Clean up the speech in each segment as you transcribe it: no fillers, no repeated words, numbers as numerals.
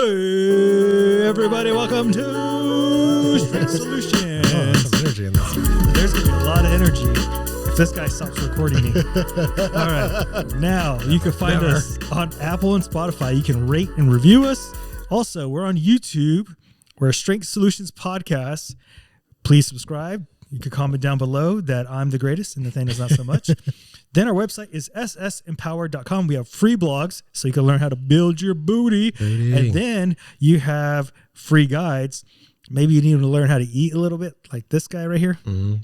Hey, everybody, welcome to Strength Solutions. Oh, there's some energy in this. There's going to be a lot of energy if this guy stops recording me. All right. Now, you can find us on Apple and Spotify. You can rate and review us. Also, we're on YouTube. We're a Strength Solutions podcast. Please subscribe. You can comment down below that I'm the greatest and Nathaniel's not so much. Then our website is ssempowered.com. We have free blogs so you can learn how to build your booty. And then you have free guides. Maybe you need to learn how to eat a little bit like this guy right here. Mm-hmm.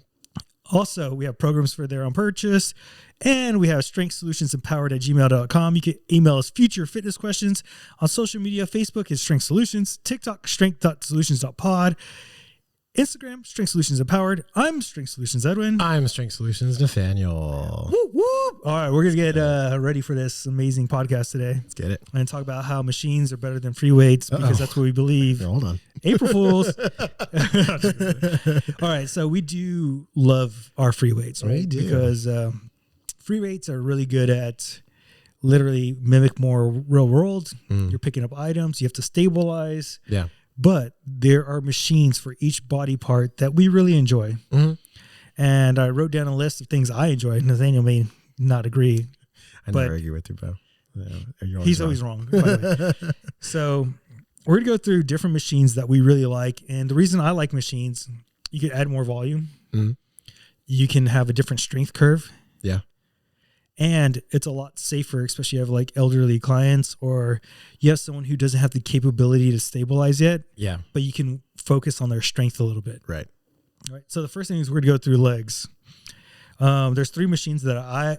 Also, we have programs for their own purchase. And we have strengthsolutionsempowered@gmail.com. You can email us future fitness questions. On social media, Facebook is Strength Solutions. TikTok, strength.solutions.pod. Instagram, Strength Solutions Empowered. I'm Strength Solutions Edwin. I'm Strength Solutions Nathaniel. Whoop, whoop. All right, we're going to get ready for this amazing podcast today. Let's get it. I'm going to talk about how machines are better than free weights because that's what we believe. Hold on. April Fools. All right, so we do love our free weights, right? We do. Because free weights are really good at literally mimic more real world. You're picking up items. You have to stabilize. Yeah. But there are machines for each body part that we really enjoy. Mm-hmm. And I wrote down a list of things I enjoy. Nathaniel may not agree. I never argue with you, bro. Yeah, he's always wrong. By the way. So we're going to go through different machines that we really like. And the reason I like machines, you can add more volume. Mm-hmm. You can have a different strength curve. Yeah. And it's a lot safer, especially if you have like elderly clients or you have someone who doesn't have the capability to stabilize yet. Yeah. But you can focus on their strength a little bit. Right. All right. So the first thing is we're going to go through legs. There's three machines that I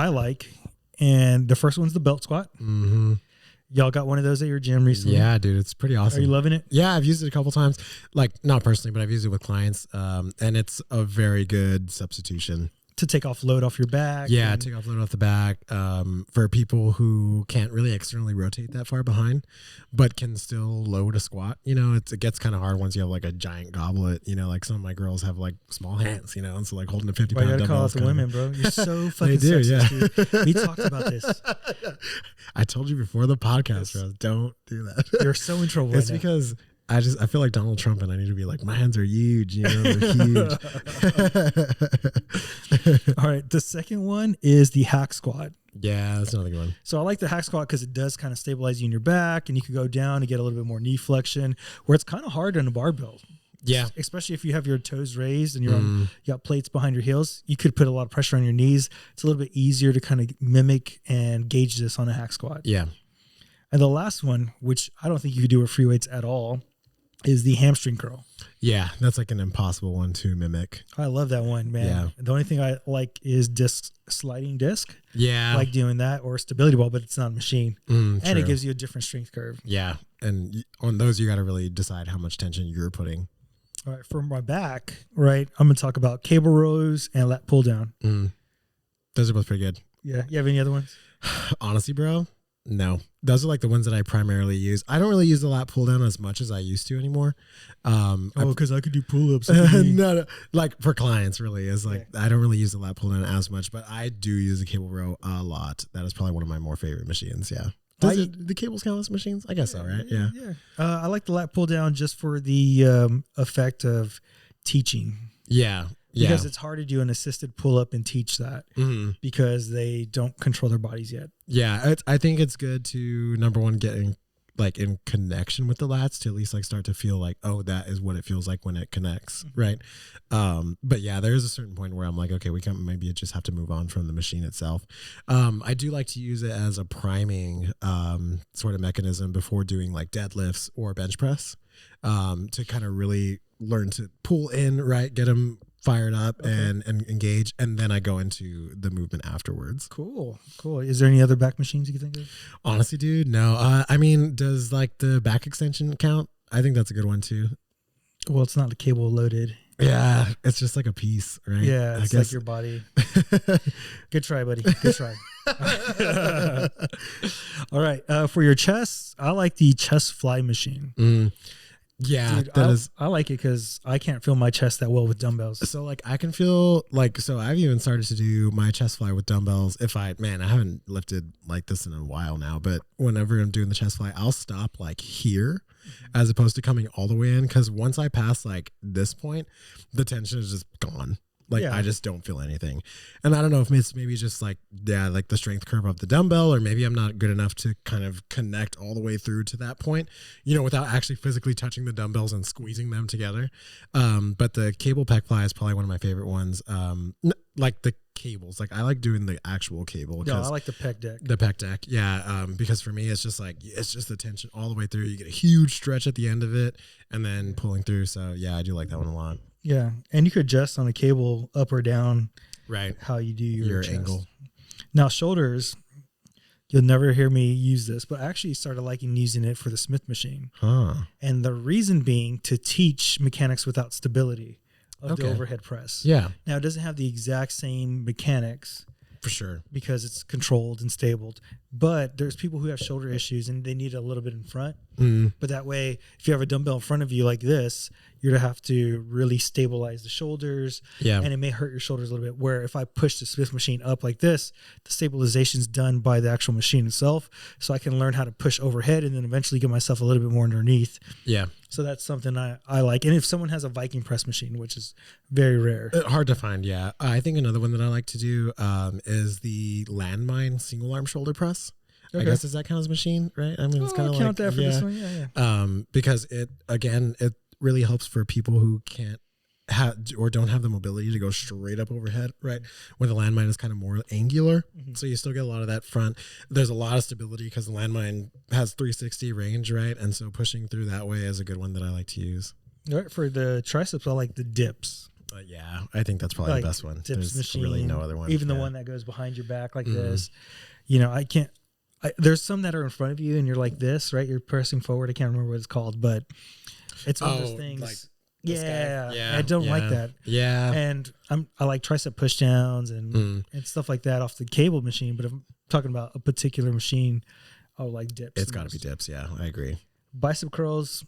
like. And the first one's the belt squat. Mm-hmm. Y'all got one of those at your gym recently? Yeah, dude. It's pretty awesome. Are you loving it? Yeah, I've used it a couple times. Like, not personally, but I've used it with clients. And it's a very good substitution. To take off load off your back. Yeah, take off load off the back. For people who can't really externally rotate that far behind, but can still load a squat. You know, it gets kind of hard once you have like a giant goblet. You know, like some of my girls have like small hands, you know, and so like holding a 50 pound dumbbell. You gotta call out the women, bro. You're so fucking sexist, dude. We talked about this. I told you before the podcast, bro. Don't do that. You're so in trouble. It's because I feel like Donald Trump and I need to be like, my hands are huge, you know, they're huge. All right. The second one is the hack squat. Yeah, that's another good one. So I like the hack squat because it does kind of stabilize you in your back and you can go down and get a little bit more knee flexion where it's kind of hard on a barbell. Yeah. Especially if you have your toes raised and you got plates behind your heels, you could put a lot of pressure on your knees. It's a little bit easier to kind of mimic and gauge this on a hack squat. Yeah. And the last one, which I don't think you could do with free weights at all, is the hamstring curl. Yeah, that's like an impossible one to mimic. I love that one, man. Yeah. The only thing I like is sliding disc. Yeah. I like doing that or stability ball, but it's not a machine. And it gives you a different strength curve. Yeah. And on those, you got to really decide how much tension you're putting. All right. For my back, right, I'm going to talk about cable rows and lat pull down. Those are both pretty good. Yeah. You have any other ones? Honestly, bro, no. Those are like the ones that I primarily use. I don't really use the lat pull down as much as I used to anymore. Because I could do pull-ups. No, like for clients really is like, I don't really use the lat pull down as much, but I do use the cable row a lot. That is probably one of my more favorite machines. Yeah. The cables count as machines? I guess so, right? Yeah. I like the lat pull down just for the effect of teaching. Yeah. Because it's hard to do an assisted pull-up and teach that because they don't control their bodies yet. Yeah, I think it's good to, number one, get in connection with the lats to at least like start to feel like, oh, that is what it feels like when it connects, right? But yeah, there is a certain point where I'm like, okay, we can maybe just have to move on from the machine itself. I do like to use it as a priming sort of mechanism before doing like deadlifts or bench press to kind of really learn to pull in, right? Get them fired up and engage, and then I go into the movement afterwards. Cool. Is there any other back machines you can think of? Honestly, dude, no. I mean, does like the back extension count? I think that's a good one too. Well, it's not the cable loaded. Yeah, it's just like a piece, right? Yeah, it's like your body. Good try, buddy. Good try. All right. For your chest, I like the chest fly machine. Yeah, Dude, I like it because I can't feel my chest that well with dumbbells. So like I can feel like, so I've even started to do my chest fly with dumbbells. I haven't lifted like this in a while now, but whenever I'm doing the chest fly, I'll stop like here as opposed to coming all the way in. Cause once I pass like this point, the tension is just gone. Like I just don't feel anything. And I don't know if it's maybe just like, like the strength curve of the dumbbell, or maybe I'm not good enough to kind of connect all the way through to that point, without actually physically touching the dumbbells and squeezing them together. But the cable pec fly is probably one of my favorite ones. Like the cables, like I like doing the actual cable. No, I like the pec deck. The pec deck. Yeah. Because for me, it's just the tension all the way through. You get a huge stretch at the end of it and then pulling through. So yeah, I do like that one a lot. Yeah, and you could adjust on a cable up or down, right? How you do your angle. Now shoulders, you'll never hear me use this, but I actually started liking using it for the Smith machine. And the reason being to teach mechanics without stability of the overhead press. Yeah. Now it doesn't have the exact same mechanics. For sure. Because it's controlled and stabled. But there's people who have shoulder issues and they need a little bit in front. But that way, if you have a dumbbell in front of you like this, you're going to have to really stabilize the shoulders. Yeah. And it may hurt your shoulders a little bit. Where if I push the Smith machine up like this, the stabilization's done by the actual machine itself. So I can learn how to push overhead and then eventually get myself a little bit more underneath. Yeah. So that's something I like. And if someone has a Viking press machine, which is very rare. Hard to find, yeah. I think another one that I like to do is the landmine single arm shoulder press. Okay. I guess does that count as a machine, right? I mean, it's kind of like, that for this one. Yeah. Because it really helps for people who can't have or don't have the mobility to go straight up overhead, right? Where the landmine is kind of more angular. So you still get a lot of that front. There's a lot of stability because the landmine has 360 range, right? And so pushing through that way is a good one that I like to use. All right, for the triceps, I like the dips. Yeah, I think that's probably the best one. There's machine, really no other one. Even the one that goes behind your back like this. I can't. There's some that are in front of you and you're like this, right? You're pressing forward. I can't remember what it's called, but it's one of those things. Like yeah, I don't like that. Yeah, and I like tricep push downs and stuff like that off the cable machine. But if I'm talking about a particular machine, I would like dips. It's got to be dips. Yeah, I agree. Bicep curls.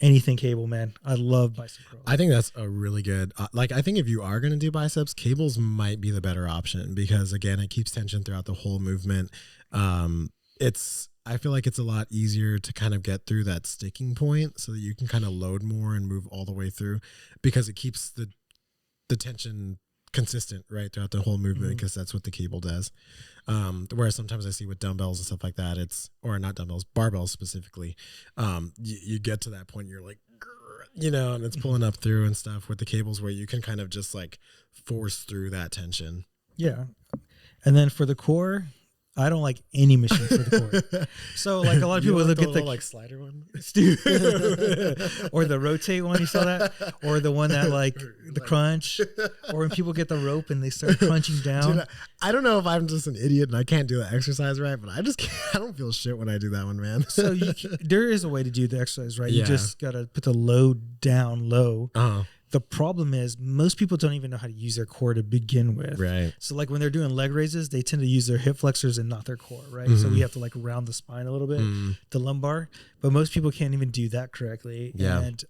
Anything cable, man. I love bicep curls. I think that's a really good, I think if you are going to do biceps, cables might be the better option because again, it keeps tension throughout the whole movement. I feel like it's a lot easier to kind of get through that sticking point so that you can kind of load more and move all the way through because it keeps the tension consistent right throughout the whole movement because that's what the cable does. Whereas sometimes I see with dumbbells and stuff like that, or not dumbbells, barbells specifically, you get to that point, you're like, and it's pulling up through and stuff with the cables where you can kind of just like force through that tension. Yeah. And then for the core, I don't like any machine for the core. So like a lot of people look at the like slider one, or the rotate one. You saw that, or the one that like the crunch, or when people get the rope and they start crunching down. Dude, I don't know if I'm just an idiot and I can't do the exercise right, but I don't feel shit when I do that one, man. So there is a way to do the exercise right. Yeah. You just gotta put the load down low. The problem is most people don't even know how to use their core to begin with. Right. So like when they're doing leg raises, they tend to use their hip flexors and not their core, right? So we have to like round the spine a little bit, the lumbar, but most people can't even do that correctly. Yeah. And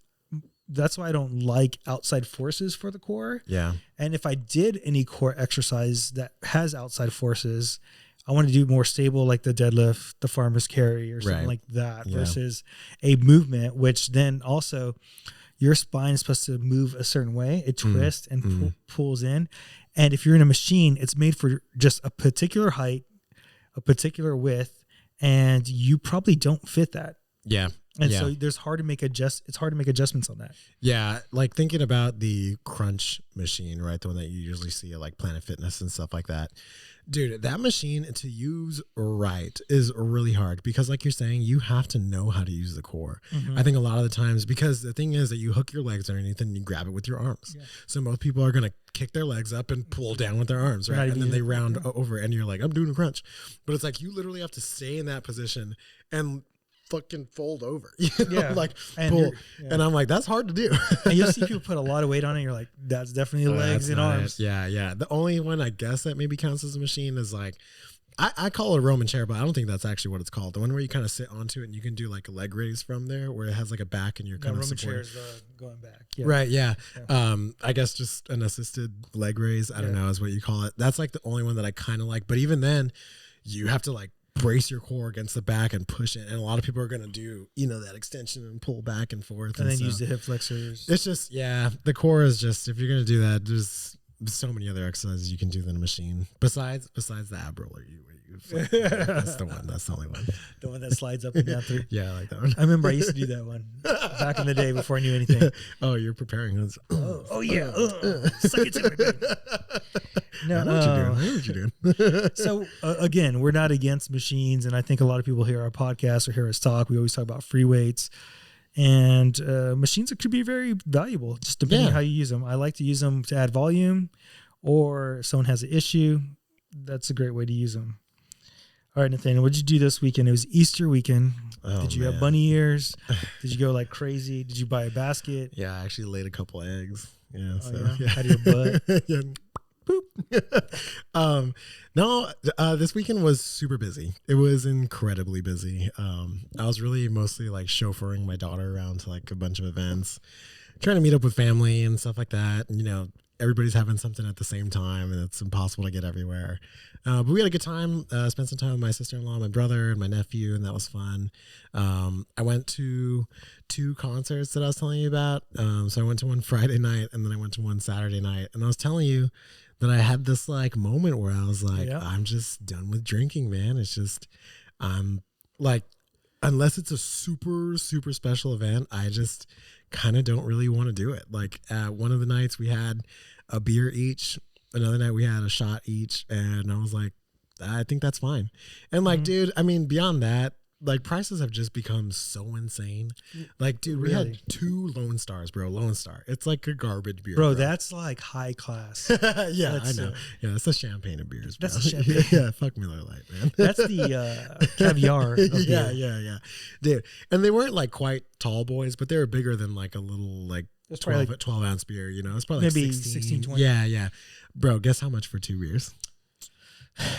that's why I don't like outside forces for the core. Yeah. And if I did any core exercise that has outside forces, I want to do more stable, like the deadlift, the farmer's carry or something like that versus a movement, which then also your spine is supposed to move a certain way. It twists and pulls in. And if you're in a machine, it's made for just a particular height, a particular width, and you probably don't fit that. Yeah. And so it's hard to make adjustments on that. Yeah. Like thinking about the crunch machine, right? The one that you usually see at like Planet Fitness and stuff like that. Dude, that machine to use right is really hard because like you're saying, you have to know how to use the core. I think a lot of the times, because the thing is that you hook your legs underneath and you grab it with your arms. Yeah. So most people are going to kick their legs up and pull down with their arms, right? And then they round over and you're like, I'm doing a crunch. But it's like you literally have to stay in that position and fucking fold over, like and pull. And I'm like, that's hard to do. And you'll see people put a lot of weight on it. You're like, that's definitely legs and arms. Yeah. The only one I guess that maybe counts as a machine is like, I call it a Roman chair, but I don't think that's actually what it's called. The one where you kind of sit onto it and you can do like a leg raise from there, where it has like a back and you're kind of Roman supporting. chairs going back. Yeah. Right, yeah. I guess just an assisted leg raise, I don't know, is what you call it. That's like the only one that I kind of like. But even then, you have to like brace your core against the back and push it. And a lot of people are going to do, that extension and pull back and forth. And then use the hip flexors. It's just, the core is just, if you're going to do that, there's so many other exercises you can do than a machine. Besides the ab roller, that's the one. That's the only one. The one that slides up and down through. Yeah, I like that one. I remember I used to do that one back in the day before I knew anything. Oh, you're preparing us. Oh yeah. Suck it to me, baby. No, I know what you're doing. So again, we're not against machines, and I think a lot of people hear our podcast or hear us talk. We always talk about free weights. And machines could be very valuable, just depending on how you use them. I like to use them to add volume, or if someone has an issue, that's a great way to use them. All right, Nathaniel, what did you do this weekend? It was Easter weekend. Did you have bunny ears? Did you go like crazy? Did you buy a basket? Yeah, I actually laid a couple eggs. Yeah. Out of your butt? Yeah. Boop. No, this weekend was super busy. It was incredibly busy. I was really mostly like chauffeuring my daughter around to like a bunch of events, trying to meet up with family and stuff like that. And, everybody's having something at the same time, and it's impossible to get everywhere. But we had a good time. Spent some time with my sister-in-law, my brother, and my nephew, and that was fun. I went to 2 concerts that I was telling you about. So I went to one Friday night, and then I went to one Saturday night. And I was telling you that I had this like moment where I was like, I'm just done with drinking, man. It's just, I'm like, unless it's a super, super special event, I just kind of don't really want to do it. Like one of the nights we had a beer each, another night we had a shot each, and I was like, I think that's fine. And like, dude, I mean, beyond that, like prices have just become so insane. Like, dude, we had 2 Lone Stars, bro. Lone Star. It's like a garbage beer. Bro, that's like high class. Yeah, I know. Yeah, it's a champagne of beers, bro. That's a champagne. Yeah, fuck Miller Lite, man. That's the caviar of beer. Yeah. Dude, and they weren't like quite tall boys, but they were bigger than like a little like 12 ounce beer, It's probably maybe like 16, 20. Yeah. Bro, guess how much for 2 beers?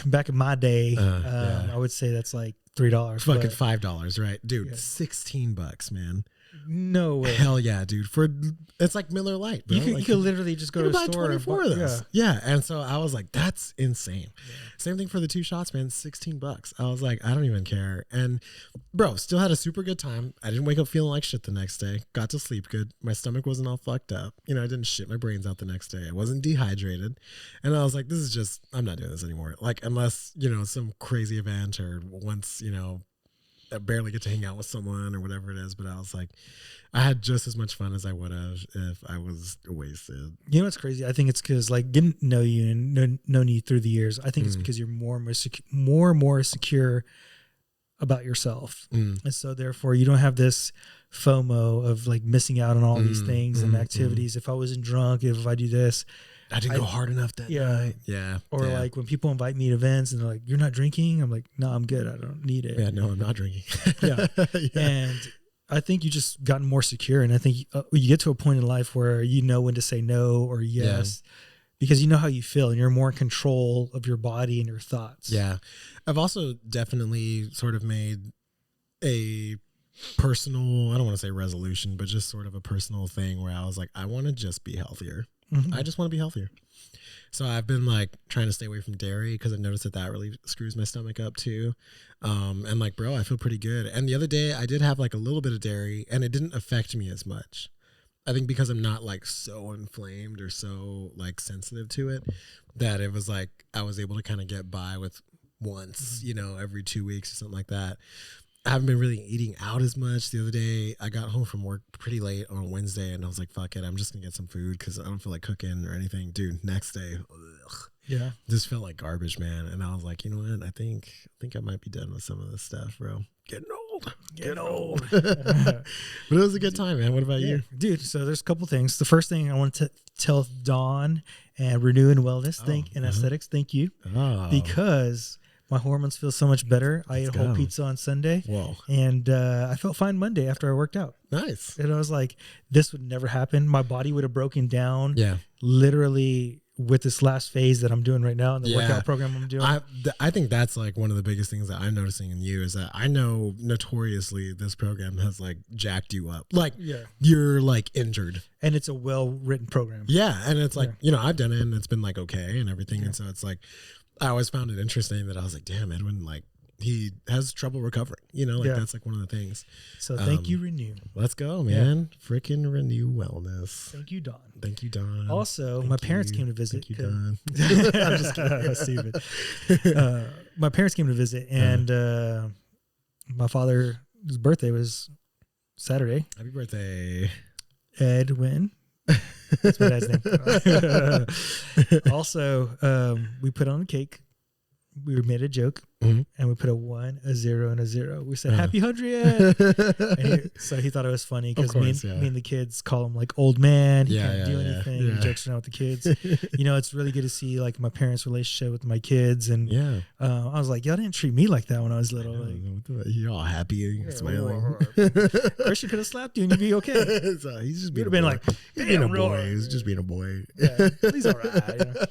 Back in my day, I would say that's like $3. Fucking $5, right? Dude, $16, man. No way. Hell yeah, dude. It's like Miller Lite, bro. You could literally just go to a store 24 of those. Yeah. And so I was like, that's insane. Yeah. Same thing for the 2 shots, man. $16. I was like, I don't even care. And bro, still had a super good time. I didn't wake up feeling like shit the next day. Got to sleep good. My stomach wasn't all fucked up. I didn't shit my brains out the next day. I wasn't dehydrated. And I was like, this is just, I'm not doing this anymore. Like, unless, some crazy event or once, I barely get to hang out with someone or whatever it is, but I was like, I had just as much fun as I would have if I was wasted. You know what's crazy? I think it's because like getting to know you and known you through the years. I think it's because you're more and more secure about yourself, and so therefore you don't have this FOMO of like missing out on all these things and activities. If I wasn't drunk, if I do this. I didn't go hard enough that night. Yeah. Or like when people invite me to events and they're like, you're not drinking? I'm like, no, I'm good. I don't need it. Yeah, no, I'm not drinking. Yeah. And I think you just gotten more secure. And I think you get to a point in life where you know when to say no or yes because you know how you feel and you're more in control of your body and your thoughts. Yeah. I've also definitely sort of made a personal, I don't want to say resolution, but just sort of a personal thing where I was like, I want to just be healthier. I just want to be healthier. So I've been like trying to stay away from dairy because I've noticed that really screws my stomach up too. And like, bro, I feel pretty good. And the other day I did have like a little bit of dairy and it didn't affect me as much. I think because I'm not like so inflamed or so like sensitive to it that it was like I was able to kind of get by with once, every 2 weeks or something like that. I haven't been really eating out as much. The other day, I got home from work pretty late on Wednesday, and I was like, fuck it, I'm just going to get some food because I don't feel like cooking or anything. Dude, next day, just felt like garbage, man. And I was like, you know what? I think I might be done with some of this stuff, bro. Getting old. But it was a good time, man. What about you? Dude, so there's a couple things. The first thing I want to tell Dawn and Renew and Wellness, and Aesthetics, thank you. Because my hormones feel so much better. I ate a whole pizza on Sunday. Whoa. And I felt fine Monday after I worked out. Nice. And I was like, this would never happen. My body would have broken down. Yeah. Literally with this last phase that I'm doing right now in the workout program I'm doing. I think that's like one of the biggest things that I'm noticing in you is that I know notoriously this program has like jacked you up. Like you're like injured. And it's a well-written program. Yeah. And it's like, you know, I've done it and it's been like okay and everything. And so it's like, I always found it interesting that I was like, damn, Edwin, like he has trouble recovering, you know, like that's like one of the things. So thank you, Renew. Let's go, man. Freaking Renew Wellness. Thank you, Don. Thank you, Don. Also, my parents came to visit. Thank you, Don. I'm just kidding. I'm stupid. My parents came to visit, and my father's birthday was Saturday. Happy birthday, Edwin. That's my dad's name. Also, we put on a cake. We made a joke, and we put a 1, a 0, and a 0. We said happy 100. So he thought it was funny because me and the kids call him like old man. He can't do anything. He jokes around with the kids. You know, it's really good to see like my parents' relationship with my kids. And I was like, y'all didn't treat me like that when I was little. Like, you're all happy and smiling. Christian could have slapped you and you'd be okay. So he's just being been like, he's being a boy. He's just being a boy. Yeah, he's all right. You know?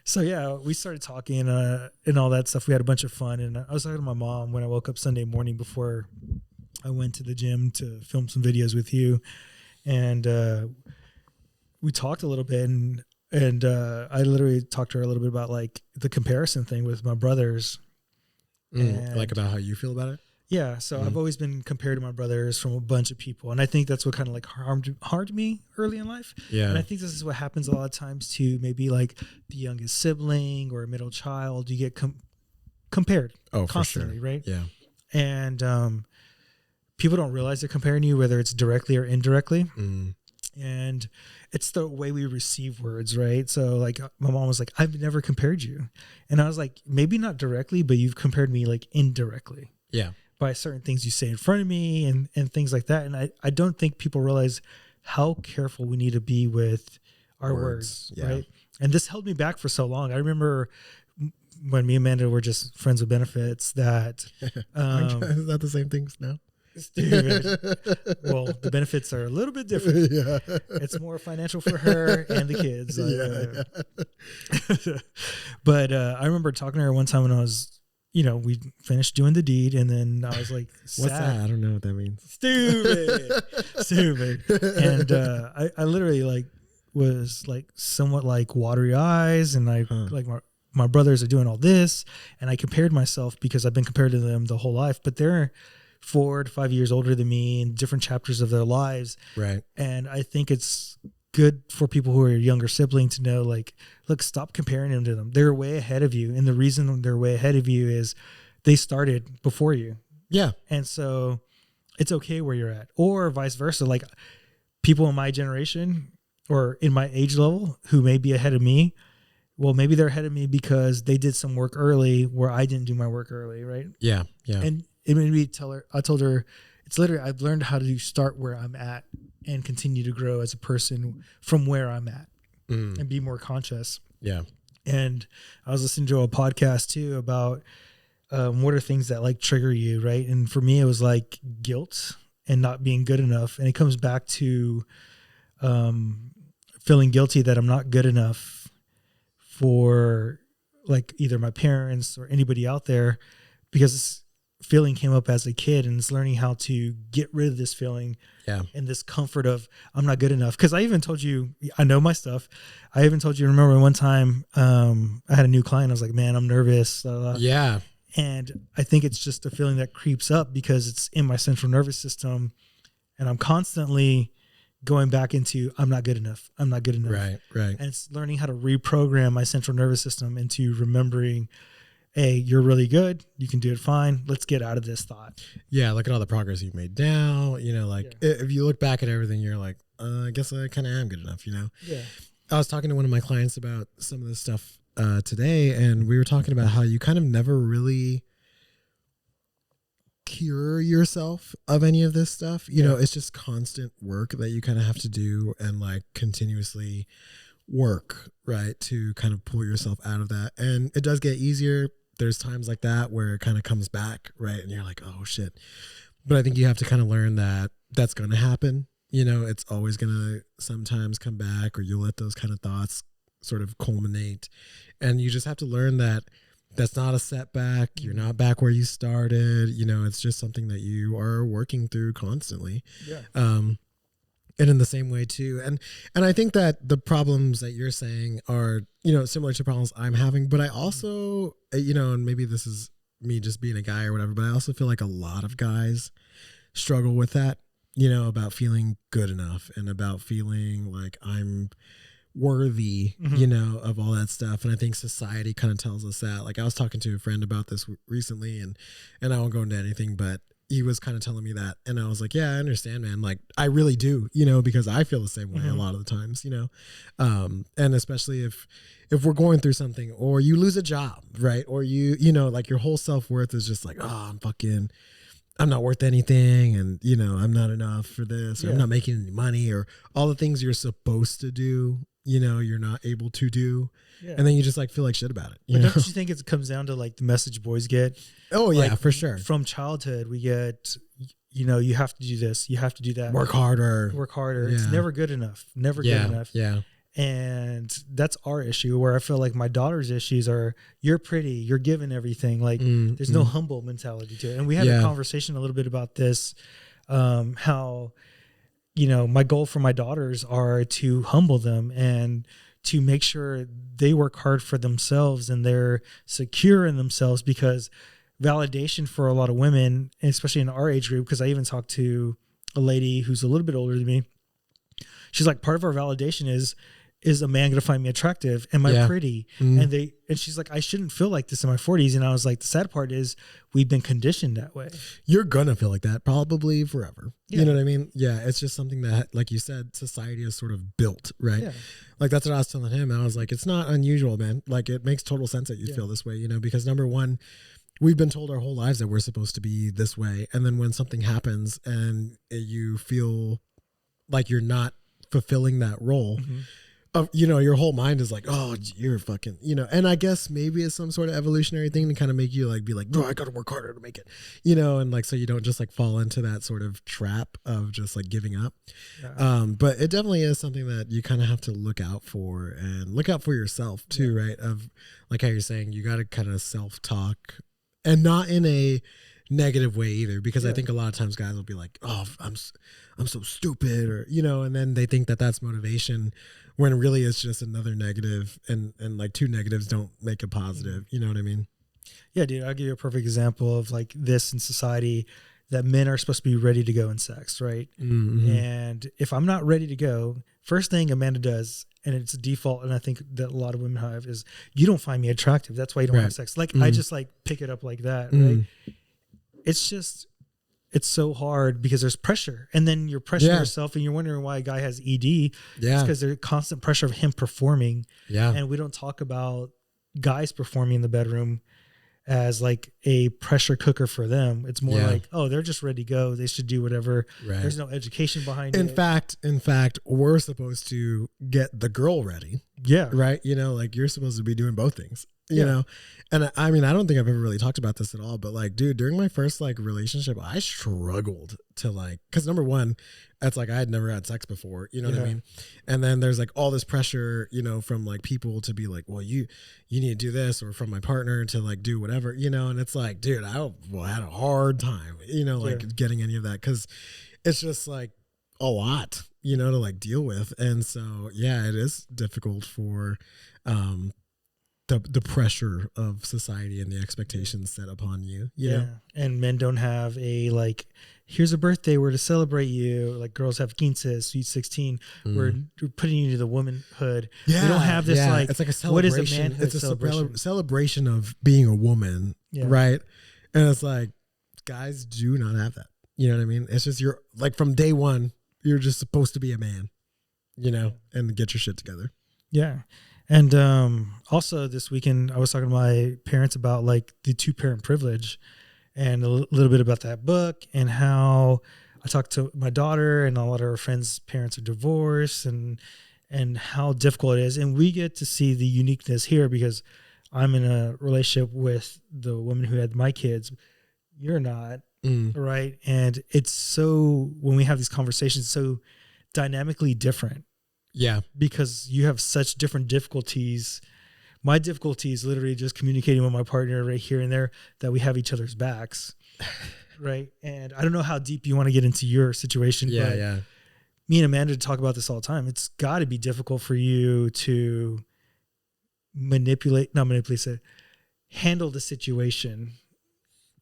So yeah, we started talking and all that stuff. We had a bunch of fun, and I was talking to my mom when I woke up Sunday morning before I went to the gym to film some videos with you, and we talked a little bit, and I literally talked to her a little bit about like the comparison thing with my brothers, like about how you feel about it. Yeah, so I've always been compared to my brothers from a bunch of people, and I think that's what kind of like harmed me early in life. Yeah, and I think this is what happens a lot of times to maybe like the youngest sibling or a middle child. You get compared constantly, for sure. Right? Yeah, and people don't realize they're comparing you, whether it's directly or indirectly. And it's the way we receive words, right? So like my mom was like, I've never compared you, and I was like, maybe not directly, but you've compared me like indirectly. Yeah. By certain things you say in front of me and things like that. And I don't think people realize how careful we need to be with our words right? And this held me back for so long. I remember when me and Amanda were just friends with benefits that... is that the same things now? Stupid. Well, the benefits are a little bit different. It's more financial for her and the kids. But I remember talking to her one time when I was... You know, we finished doing the deed, and then I was like, "What's that? I don't know what that means." Stupid. And I literally like was like somewhat like watery eyes, and I like my brothers are doing all this, and I compared myself because I've been compared to them the whole life, but they're 4 to 5 years older than me in different chapters of their lives, right? And I think it's good for people who are younger sibling to know, like, look, stop comparing them to them. They're way ahead of you. And the reason they're way ahead of you is they started before you. Yeah. And so it's okay where you're at, or vice versa. Like people in my generation or in my age level who may be ahead of me. Well, maybe they're ahead of me because they did some work early where I didn't do my work early. Right. Yeah. Yeah. And it made me I told her, it's literally, I've learned how to start where I'm at and continue to grow as a person from where I'm at and be more conscious. Yeah. And I was listening to a podcast too about what are things that like trigger you, right? And for me, it was like guilt and not being good enough. And it comes back to feeling guilty that I'm not good enough for like either my parents or anybody out there, because this feeling came up as a kid, and it's learning how to get rid of this feeling and this comfort of I'm not good enough. Because I even told you, I know my stuff. I even told you, remember one time I had a new client. I was like, man, I'm nervous. Yeah. And I think it's just a feeling that creeps up because it's in my central nervous system, and I'm constantly going back into I'm not good enough. I'm not good enough. Right. Right. And it's learning how to reprogram my central nervous system into remembering, hey, you're really good. You can do it fine. Let's get out of this thought. Yeah. Look at all the progress you've made now. You know, like if you look back at everything, you're like, I guess I kind of am good enough, you know? Yeah. I was talking to one of my clients about some of this stuff today, and we were talking about how you kind of never really cure yourself of any of this stuff. You know, it's just constant work that you kind of have to do and like continuously work, right, to kind of pull yourself out of that. And it does get easier. There's times like that where it kind of comes back, right? And you're like, oh shit. But I think you have to kind of learn that that's going to happen. You know, it's always going to sometimes come back, or you'll let those kind of thoughts sort of culminate. And you just have to learn that that's not a setback. You're not back where you started. You know, it's just something that you are working through constantly. Yeah. And in the same way too. And I think that the problems that you're saying are, you know, similar to problems I'm having, but I also, you know, and maybe this is me just being a guy or whatever, but I also feel like a lot of guys struggle with that, you know, about feeling good enough and about feeling like I'm worthy, you know, of all that stuff. And I think society kind of tells us that. Like I was talking to a friend about this recently, and I won't go into anything, but he was kind of telling me that, and I was like, yeah, I understand, man. Like I really do, you know, because I feel the same way a lot of the times, you know. And especially if we're going through something, or you lose a job, right? Or you know, like your whole self-worth is just like, oh, I'm not worth anything, and you know, I'm not enough for this, or I'm not making any money, or all the things you're supposed to do, you know, you're not able to do. Yeah. And then you just like feel like shit about it. But don't you think it comes down to like the message boys get? Oh yeah, like, for sure. From childhood, we get, you know, you have to do this, you have to do that. Work harder. Yeah. It's never good enough. Never good enough. Yeah. And that's our issue, where I feel like my daughter's issues are, you're pretty, you're given everything. Like there's no humble mentality to it. And we had a conversation a little bit about this, how, you know, my goal for my daughters are to humble them and to make sure they work hard for themselves and they're secure in themselves, because validation for a lot of women, especially in our age group, because I even talked to a lady who's a little bit older than me. She's like, part of our validation is a man going to find me attractive? Am I pretty? And she's like, I shouldn't feel like this in my 40s. And I was like, the sad part is we've been conditioned that way. You're going to feel like that probably forever. Yeah. You know what I mean? Yeah. It's just something that, like you said, society is sort of built, right? Yeah. Like that's what I was telling him. I was like, it's not unusual, man. Like it makes total sense that you feel this way, you know, because number one, we've been told our whole lives that we're supposed to be this way. And then when something happens and you feel like you're not fulfilling that role, you know, your whole mind is like, oh, you're fucking, you know, and I guess maybe it's some sort of evolutionary thing to kind of make you like, be like, no, I got to work harder to make it, you know, and like, so you don't just like fall into that sort of trap of just like giving up. Yeah. But it definitely is something that you kind of have to look out for, and look out for yourself too, right? Of like how you're saying, you got to kind of self-talk, and not in a negative way either, because I think a lot of times guys will be like, oh, I'm so stupid, or, you know, and then they think that that's motivation, when really it's just another negative, and like two negatives don't make a positive. You know what I mean? Yeah, dude, I'll give you a perfect example of like this in society, that men are supposed to be ready to go in sex, right? And if I'm not ready to go, first thing Amanda does, and it's a default, and I think that a lot of women have, is you don't find me attractive. That's why you don't have sex. Like I just like pick it up like that, right? It's so hard because there's pressure, and then you're pressuring yourself, and you're wondering why a guy has ED. It's because there's constant pressure of him performing. Yeah. And we don't talk about guys performing in the bedroom as like a pressure cooker for them. It's more like, oh, they're just ready to go. They should do whatever. Right. There's no education behind it. In fact, we're supposed to get the girl ready. Yeah. Right. You know, like you're supposed to be doing both things, you know? And I mean, I don't think I've ever really talked about this at all, but like, dude, during my first like relationship, I struggled to like, cause number one, it's like I had never had sex before, you know what I mean? And then there's like all this pressure, you know, from like people to be like, well, you need to do this, or from my partner to like do whatever, you know? And it's like, dude, I had a hard time, you know, like getting any of that, cause it's just like a lot, you know, to like deal with. And so, yeah, it is difficult for, the pressure of society and the expectations set upon you. You know? And men don't have a like, here's a birthday, we're to celebrate you. Like girls have 15, sweet 16. We're putting you to the womanhood. Yeah. We don't have this like, it's like a celebration. What is a manhood? It's a celebration of being a woman, right? And it's like, guys do not have that. You know what I mean? It's just, you're like from day one, you're just supposed to be a man, you know, and get your shit together. Yeah. And also this weekend, I was talking to my parents about like the 2-parent privilege, and a little bit about that book, and how I talked to my daughter, and a lot of her friends' parents are divorced, and how difficult it is. And we get to see the uniqueness here because I'm in a relationship with the woman who had my kids. You're not, right? And it's so, when we have these conversations, so dynamically different. Yeah. because you have such different difficulties. My difficulty is literally just communicating with my partner right here and there that we have each other's backs. Right. And I don't know how deep you want to get into your situation. Yeah. But Yeah. me and Amanda talk about this all the time. It's got to be difficult for you to handle the situation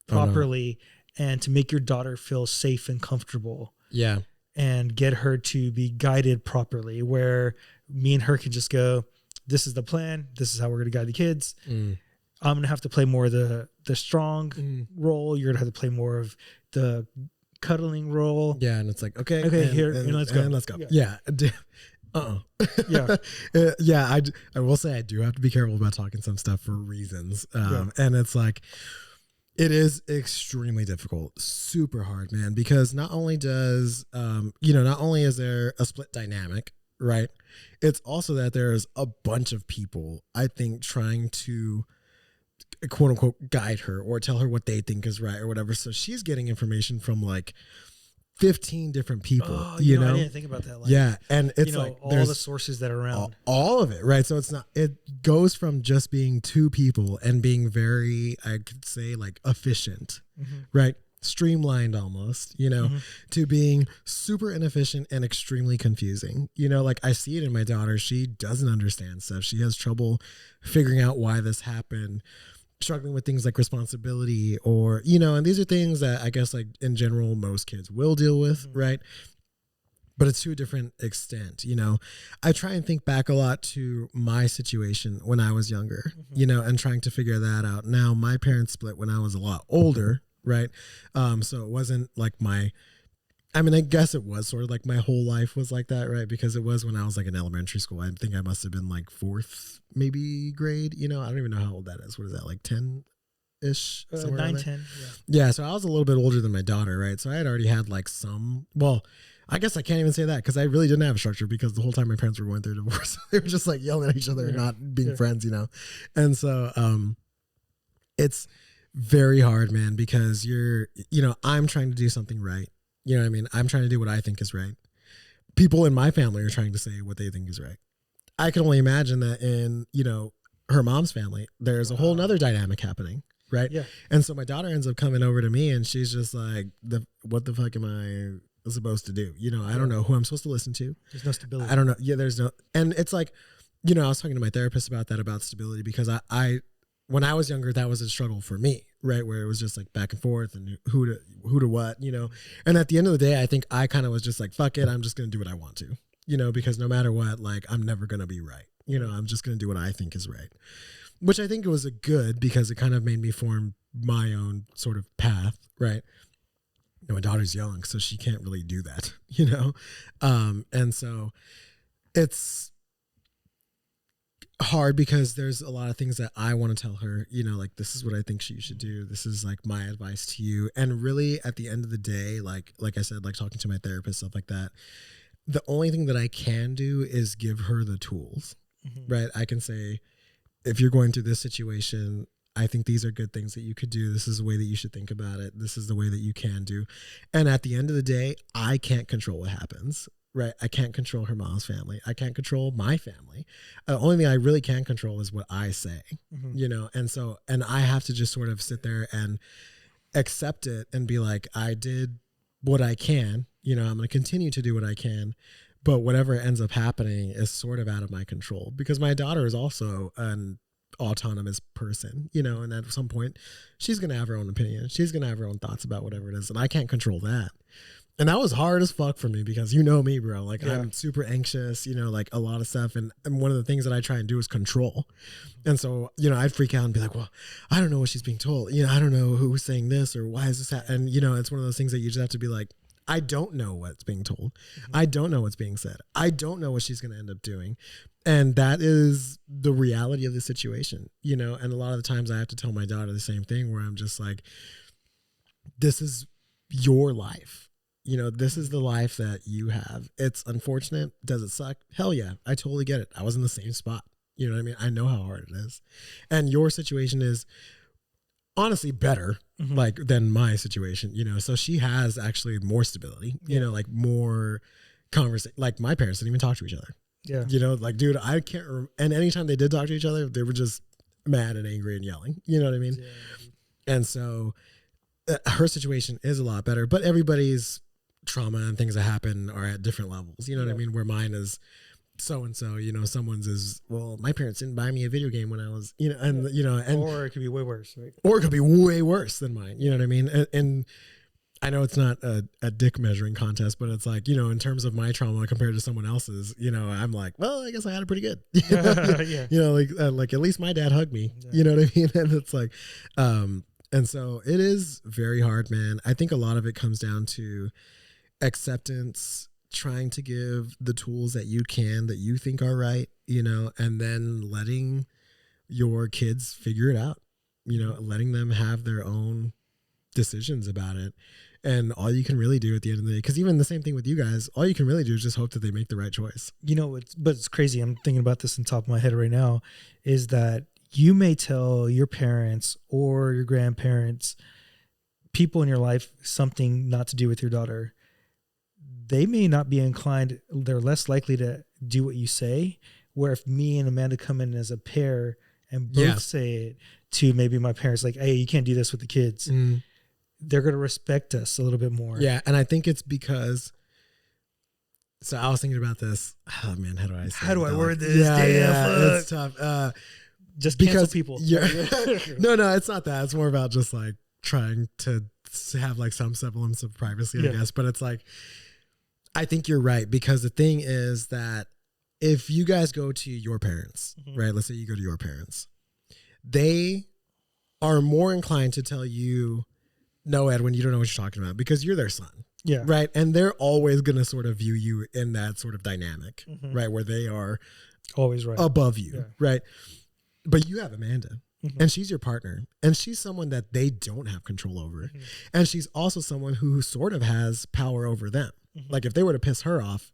properly and to make your daughter feel safe and comfortable. Yeah. And get her to be guided properly, where me and her can just go, this is the plan. This is how we're going to guide the kids. I'm going to have to play more of the strong role. You're going to have to play more of the cuddling role. Yeah. And it's like, okay, and let's go. And let's go. Yeah. Yeah. Yeah. I will say I do have to be careful about talking some stuff for reasons. And it's like, it is extremely difficult, super hard, man, because not only does, not only is there a split dynamic, right? It's also that there's a bunch of people, I think, trying to quote unquote guide her or tell her what they think is right or whatever. So she's getting information from like 15 different people, you know? I didn't think about that. Like, yeah. And it's like all the sources that are around. All of it, right? So it goes from just being two people and being very, I could say, like efficient, right? Streamlined almost, to being super inefficient and extremely confusing. Like I see it in my daughter. She doesn't understand stuff. She has trouble figuring out why this happened. Struggling with things like responsibility or, and these are things that I guess like in general, most kids will deal with. Right. But it's to a different extent. I try and think back a lot to my situation when I was younger, and trying to figure that out. Now my parents split when I was a lot older. Right. So it wasn't like I guess it was sort of like my whole life was like that, right? Because it was when I was like in elementary school. I think I must have been like fourth, maybe grade. I don't even know how old that is. What is that, like 10-ish? 9, 10. Yeah. So I was a little bit older than my daughter, right? So I had already had like I guess I can't even say that because I really didn't have a structure because the whole time my parents were going through a divorce. They were just like yelling at each other and not being friends, And so it's very hard, man, because I'm trying to do something right. You know what I mean? I'm trying to do what I think is right. People in my family are trying to say what they think is right. I can only imagine that in, her mom's family, there's a whole nother dynamic happening. Right. Yeah. And so my daughter ends up coming over to me and she's just like, what the fuck am I supposed to do? I don't know who I'm supposed to listen to. There's no stability. I don't know. Yeah. There's no, and it's like, I was talking to my therapist about that, about stability, because when I was younger, that was a struggle for me, right? Where it was just like back and forth and who to what, and at the end of the day, I think I kind of was just like, fuck it. I'm just going to do what I want to, because no matter what, like, I'm never going to be right. I'm just going to do what I think is right, which I think it was a good because it kind of made me form my own sort of path. Right. My daughter's young, so she can't really do that, and so it's hard because there's a lot of things that I want to tell her, like, this is what I think she should do. This is like my advice to you. And really at the end of the day, like I said, like talking to my therapist, stuff like that, the only thing that I can do is give her the tools, right? I can say, if you're going through this situation, I think these are good things that you could do. This is the way that you should think about it. This is the way that you can do. And at the end of the day, I can't control what happens. Right. I can't control her mom's family. I can't control my family. The only thing I really can control is what I say, and I have to just sort of sit there and accept it and be like, I did what I can, I'm going to continue to do what I can, but whatever ends up happening is sort of out of my control because my daughter is also an autonomous person, and at some point she's going to have her own opinion. She's going to have her own thoughts about whatever it is. And I can't control that. And that was hard as fuck for me because me, bro. Like, I'm super anxious, like a lot of stuff. And one of the things that I try and do is control. And so, I'd freak out and be like, well, I don't know what she's being told. I don't know who's saying this or why is this happening? And, it's one of those things that you just have to be like, I don't know what's being told. I don't know what's being said. I don't know what she's going to end up doing. And that is the reality of the situation, and a lot of the times I have to tell my daughter the same thing where I'm just like, this is your life. This is the life that you have. It's unfortunate. Does it suck? Hell yeah. I totally get it. I was in the same spot. You know what I mean? I know how hard it is. And your situation is honestly better, like, than my situation, so she has actually more stability, like more conversation. Like, my parents didn't even talk to each other. Yeah. You know, like, dude, I can't and anytime they did talk to each other, they were just mad and angry and yelling. You know what I mean? Yeah. And so her situation is a lot better, but everybody's trauma and things that happen are at different levels. You know what I mean? Where mine is so-and-so, you know, someone's is, well, my parents didn't buy me a video game when I was, you know, and, you know, and, or it could be way worse, right? Or it could be way worse than mine. You know what I mean? And I know it's not a dick measuring contest, but it's like, you know, in terms of my trauma compared to someone else's, you know, I'm like, well, I guess I had it pretty good. Yeah. You know, like at least my dad hugged me, you know what I mean? And it's like, and so it is very hard, man. I think a lot of it comes down to acceptance, trying to give the tools that you can, that you think are right, you know, and then letting your kids figure it out, you know, letting them have their own decisions about it. And all you can really do at the end of the day, because even the same thing with you guys, all you can really do is just hope that they make the right choice. You know, but it's crazy. I'm thinking about this on top of my head right now, is that you may tell your parents or your grandparents, people in your life, something not to do with your daughter. They may not be inclined, they're less likely to do what you say, where if me and Amanda come in as a pair and both say it to maybe my parents, like, hey, you can't do this with the kids, they're going to respect us a little bit more. Yeah, and I think it's because, so I was thinking about this, oh man, how do I word this? Yeah, it's tough. Just because people. No, it's not that. It's more about just like trying to have like some semblance of privacy, I guess. But it's like, I think you're right, because the thing is that if you guys go to your parents, right? Let's say you go to your parents, they are more inclined to tell you, no, Edwin, you don't know what you're talking about, because you're their son. Yeah. Right. And they're always going to sort of view you in that sort of dynamic, right? Where they are always right above you. Right. But you have Amanda. And she's your partner, and she's someone that they don't have control over. And she's also someone who sort of has power over them. Like if they were to piss her off,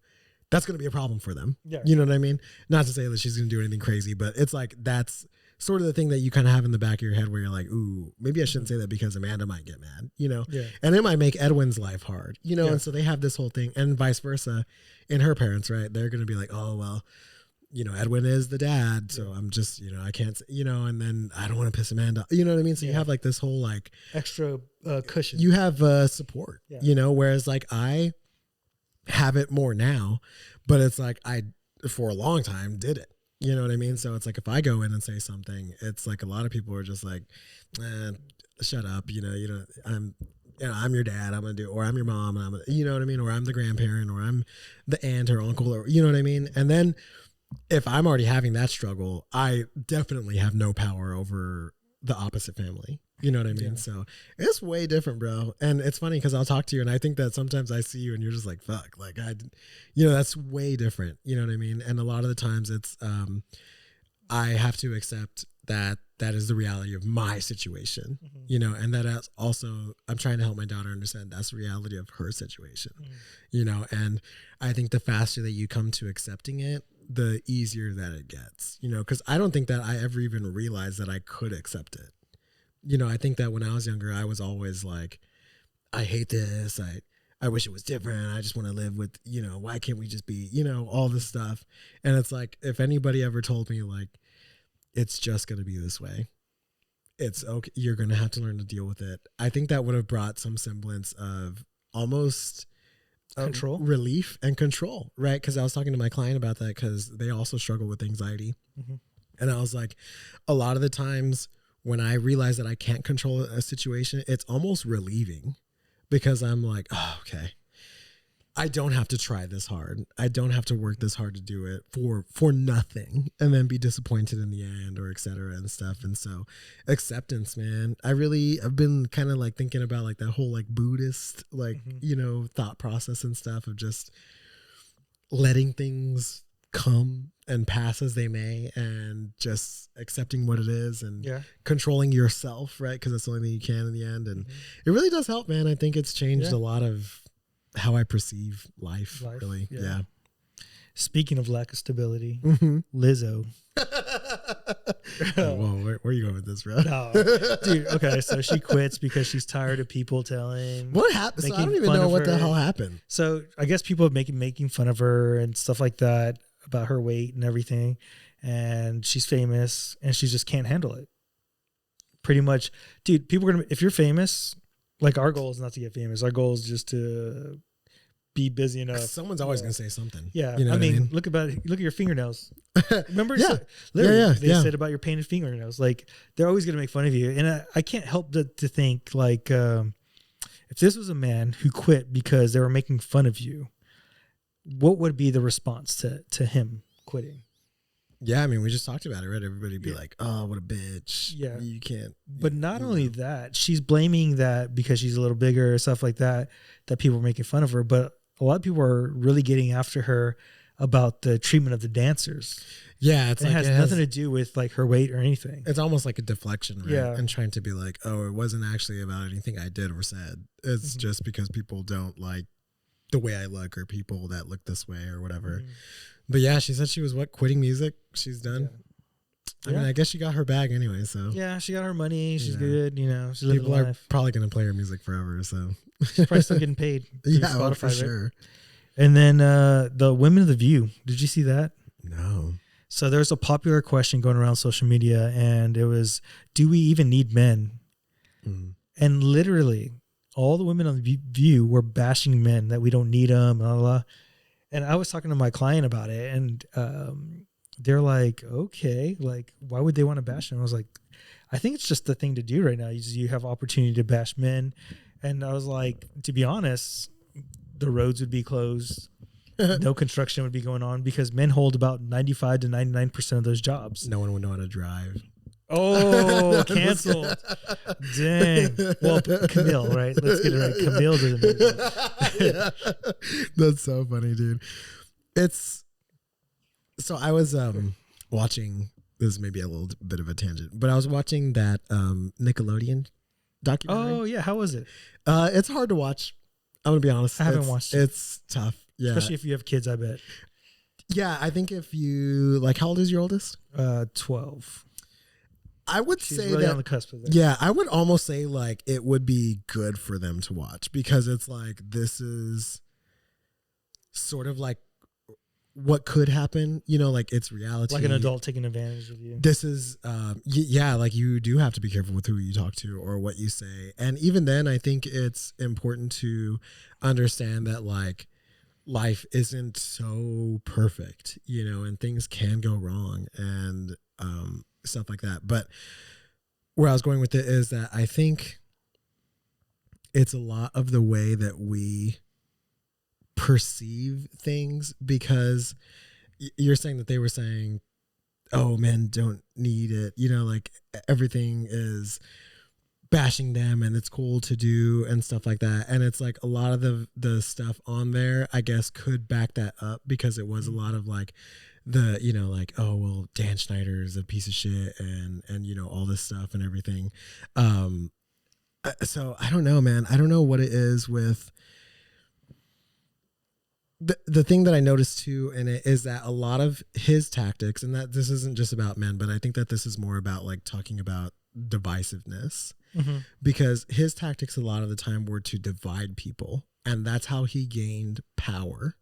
that's going to be a problem for them. Yeah. You know what I mean? Not to say that she's going to do anything crazy, but it's like, that's sort of the thing that you kind of have in the back of your head where you're like, ooh, maybe I shouldn't say that because Amanda might get mad, you know? Yeah. And it might make Edwin's life hard, you know? And so they have this whole thing, and vice versa in her parents, right? They're going to be like, oh, well, you know, Edwin is the dad, so I'm just, you know, I can't, you know, and then I don't want to piss Amanda, you know what I mean? So you have like this whole like extra cushion. You have support, you know, whereas like I have it more now, but it's like I, for a long time, did it. You know what I mean? So it's like if I go in and say something, it's like a lot of people are just like, shut up, you know, I'm your dad, I'm gonna do, or I'm your mom, and you know what I mean, or I'm the grandparent, or I'm the aunt or uncle, or you know what I mean. And then if I'm already having that struggle, I definitely have no power over the opposite family. You know what I mean? Yeah. So it's way different, bro. And it's funny because I'll talk to you and I think that sometimes I see you and you're just like, fuck, like you know, that's way different. You know what I mean? And a lot of the times it's, I have to accept that that is the reality of my situation, you know, and that is also, I'm trying to help my daughter understand that's the reality of her situation, you know, and I think the faster that you come to accepting it, the easier that it gets, you know, because I don't think that I ever even realized that I could accept it. You know, I think that when I was younger, I was always like, I hate this. I wish it was different. I just want to live with, you know, why can't we just be, you know, all this stuff. And it's like, if anybody ever told me like, it's just going to be this way, it's okay, you're going to have to learn to deal with it, I think that would have brought some semblance of almost control, relief and control, right? Because I was talking to my client about that because they also struggle with anxiety. And I was like, a lot of the times when I realize that I can't control a situation, it's almost relieving because I'm like, oh, okay, I don't have to try this hard. I don't have to work this hard to do it for nothing and then be disappointed in the end or et cetera and stuff. And so acceptance, man, I've been kind of like thinking about like that whole like Buddhist, like, you know, thought process and stuff of just letting things come and pass as they may and just accepting what it is and controlling yourself, right? Because that's the only thing you can in the end. And it really does help, man. I think it's changed a lot of how I perceive life. Really. Yeah. Speaking of lack of stability, Lizzo. Whoa, where are you going with this, bro? No, dude. Okay, so she quits because she's tired of people telling. What happened? So I don't even know what the hell happened. So I guess people are making fun of her and stuff like that. about her weight and everything, and she's famous and she just can't handle it. Pretty much, dude, people are gonna, if you're famous, like our goal is not to get famous. Our goal is just to be busy enough. Someone's always going to say something. Yeah. You know I mean, look at your fingernails. Remember? Yeah. Literally, they said about your painted fingernails. Like, they're always going to make fun of you. And I can't help to think, like, if this was a man who quit because they were making fun of you, what would be the response to him quitting? Yeah, I mean, we just talked about it, right? Everybody be like, "Oh, what a bitch!" Yeah, you can't. But not only that, she's blaming that because she's a little bigger, stuff like that. That people are making fun of her, but a lot of people are really getting after her about the treatment of the dancers. Yeah, it's and it has nothing to do with like her weight or anything. It's almost like a deflection, right? Yeah, and trying to be like, "Oh, it wasn't actually about anything I did or said. It's just because people don't like the way I look or people that look this way or whatever." But yeah, she said she was quitting music. She's done. Yeah. I mean, I guess she got her bag anyway. So yeah, she got her money. She's good. You know, she's living people life. are probably gonna play her music forever. So she's probably still getting paid. Yeah, Spotify, for sure. Right? And then the Women of the View. Did you see that? No. So there's a popular question going around social media, and it was, "Do we even need men?" And literally, all the women on the View were bashing men that we don't need them. Blah, blah, blah. And I was talking to my client about it, and they're like, okay, like, why would they want to bash them? I was like, I think it's just the thing to do right now. You have opportunity to bash men. And I was like, to be honest, the roads would be closed. No construction would be going on because men hold about 95 to 99% of those jobs. No one would know how to drive. Oh, canceled. Dang. Well, Camille, right? Let's get it right. Camille doesn't know that. Yeah. That's so funny, dude. So I was watching, this is maybe a little bit of a tangent, but I was watching that Nickelodeon documentary. Oh, yeah. How was it? It's hard to watch. I'm going to be honest. I haven't watched it. It's tough. Yeah. Especially if you have kids, I bet. Yeah, I think if you, like, how old is your oldest? 12. I would She's say really that, on the cusp of that. Yeah, I would almost say like it would be good for them to watch because it's like this is sort of like what could happen, you know, like it's reality. Like an adult taking advantage of you. This is, yeah, like you do have to be careful with who you talk to or what you say. And even then, I think it's important to understand that like life isn't so perfect, you know, and things can go wrong and stuff like that. But where I was going with it is that I think it's a lot of the way that we perceive things, because you're saying that they were saying, oh, men don't need it, you know, like everything is bashing them and it's cool to do and stuff like that. And it's like a lot of the stuff on there, I guess, could back that up because it was a lot of like the, you know, like, oh, well, Dan Schneider is a piece of shit and you know, all this stuff and everything. So I don't know, man. I don't know what it is with the thing that I noticed too in it is that a lot of his tactics, and that this isn't just about men, but I think that this is more about like talking about divisiveness, because his tactics a lot of the time were to divide people, and that's how he gained power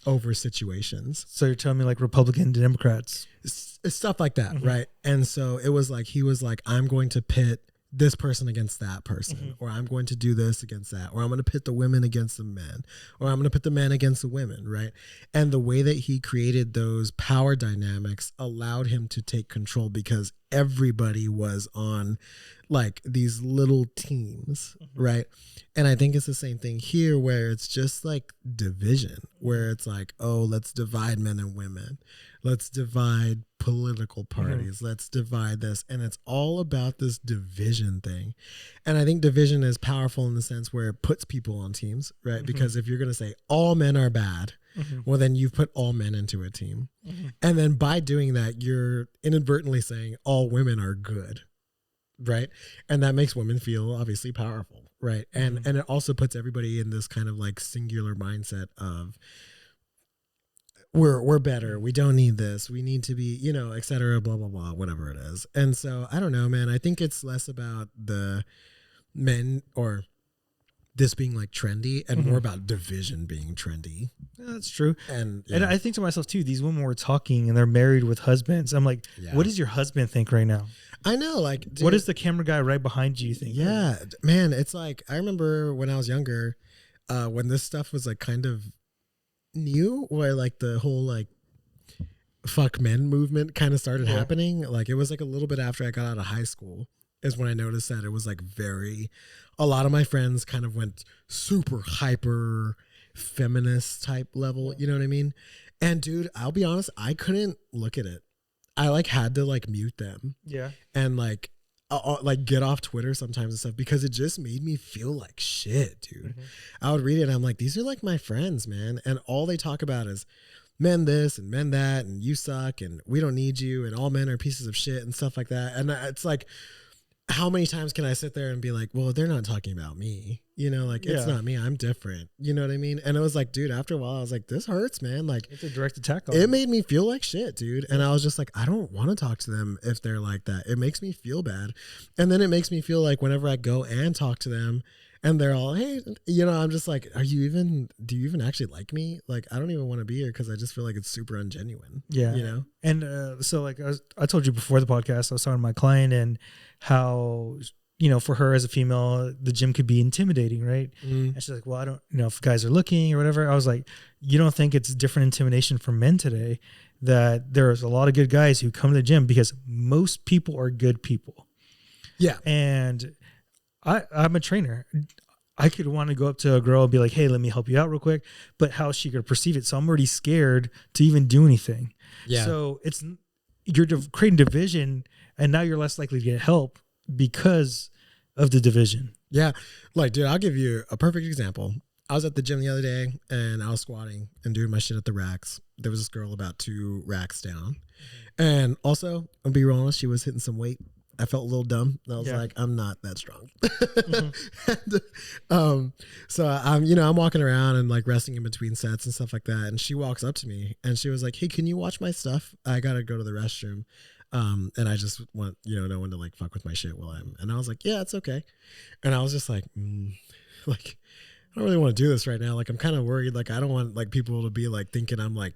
over situations. So you're telling me like Republican Democrats, stuff like that, right? And so it was like he was like, I'm going to pit this person against that person, or I'm going to do this against that, or I'm going to pit the women against the men, or I'm going to pit the men against the women, right? And the way that he created those power dynamics allowed him to take control because everybody was on like these little teams, right? And I think it's the same thing here where it's just like division, where it's like, oh, let's divide men and women. Let's divide political parties. Let's divide this. And it's all about this division thing. And I think division is powerful in the sense where it puts people on teams, right? Because if you're going to say all men are bad, well, then you've put all men into a team. And then by doing that, you're inadvertently saying all women are good, right? And that makes women feel obviously powerful, right? And it also puts everybody in this kind of like singular mindset of, we're better. We don't need this. We need to be, you know, et cetera, blah, blah, blah, whatever it is. And so I don't know, man. I think it's less about the men or this being like trendy and more about division being trendy. Yeah, that's true. And I think to myself too, these women were talking and they're married with husbands. I'm like, what does your husband think right now? I know, like, dude, what does the camera guy right behind you think? Yeah, man, it's like, I remember when I was younger, when this stuff was like kind of new, where like the whole like fuck men movement kind of started happening. Like it was like a little bit after I got out of high school is when I noticed that it was like a lot of my friends kind of went super hyper feminist type level. You know what I mean? And dude, I'll be honest, I couldn't look at it. I like had to like mute them. Yeah. And like get off Twitter sometimes and stuff because it just made me feel like shit, dude. I would read it and I'm like, these are like my friends, man. And all they talk about is men this and men that and you suck and we don't need you and all men are pieces of shit and stuff like that. And it's like, how many times can I sit there and be like, well, they're not talking about me, you know, like it's not me. I'm different. You know what I mean? And it was like, dude, after a while, I was like, this hurts, man. Like it's a direct attack on it made me feel like shit, dude. And I was just like, I don't want to talk to them if they're like that. It makes me feel bad. And then it makes me feel like whenever I go and talk to them and they're all, hey, you know, I'm just like, do you even actually like me? Like, I don't even want to be here because I just feel like it's super ungenuine. Yeah. You know? And so like I told you before the podcast, I was talking to my client and how, you know, for her as a female, the gym could be intimidating, right? And she's like, well, I don't, you know, if guys are looking or whatever. I was like, you don't think it's different intimidation for men today, that there's a lot of good guys who come to the gym because most people are good people. Yeah. And I'm a trainer. I could want to go up to a girl and be like, hey, let me help you out real quick. But how she could perceive it. So I'm already scared to even do anything. Yeah. So you're creating division and now you're less likely to get help because of the division. Yeah. Like, dude, I'll give you a perfect example. I was at the gym the other day and I was squatting and doing my shit at the racks. There was this girl about 2 racks down. And also, I'll be honest, she was hitting some weight. I felt a little dumb. I was like, I'm not that strong. And, so I'm walking around and like resting in between sets and stuff like that. And she walks up to me and she was like, hey, can you watch my stuff? I got to go to the restroom. And I just want, no one to like fuck with my shit and I was like, yeah, it's okay. And I was just like, like, I don't really want to do this right now. Like, I'm kind of worried. Like, I don't want like people to be like thinking I'm like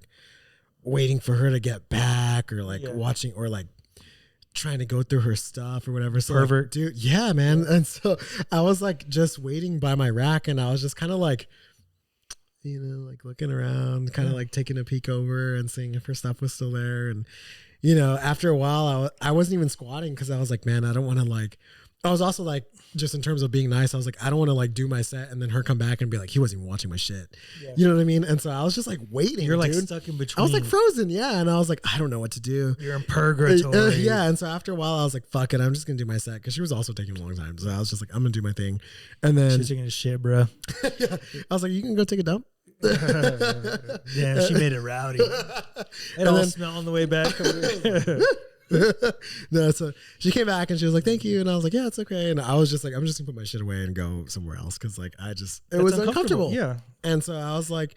waiting for her to get back or like watching or like trying to go through her stuff or whatever. So pervert, like, dude. Yeah, man. Yeah. And so I was like just waiting by my rack and I was just kind of like, like looking around, kind of like taking a peek over and seeing if her stuff was still there. And, after a while I wasn't even squatting because I was like, man, I don't want to like, I was also like, just in terms of being nice, I was like, I don't want to like do my set and then her come back and be like, he wasn't even watching my shit. Yeah. You know what I mean? And so I was just like waiting. You're like stuck in between. I was like frozen. Yeah. And I was like, I don't know what to do. You're in purgatory. Yeah. And so after a while I was like, fuck it. I'm just going to do my set. Cause she was also taking a long time. So I was just like, I'm going to do my thing. And then she's taking a shit, bro. Yeah, I was like, you can go take a dump. Yeah, she made it rowdy. It all smell on the way back. No, so she came back and she was like, thank you. And I was like, yeah, it's okay. And I was just like, I'm just gonna put my shit away and go somewhere else. Cause like, it was uncomfortable. Yeah. And so I was like,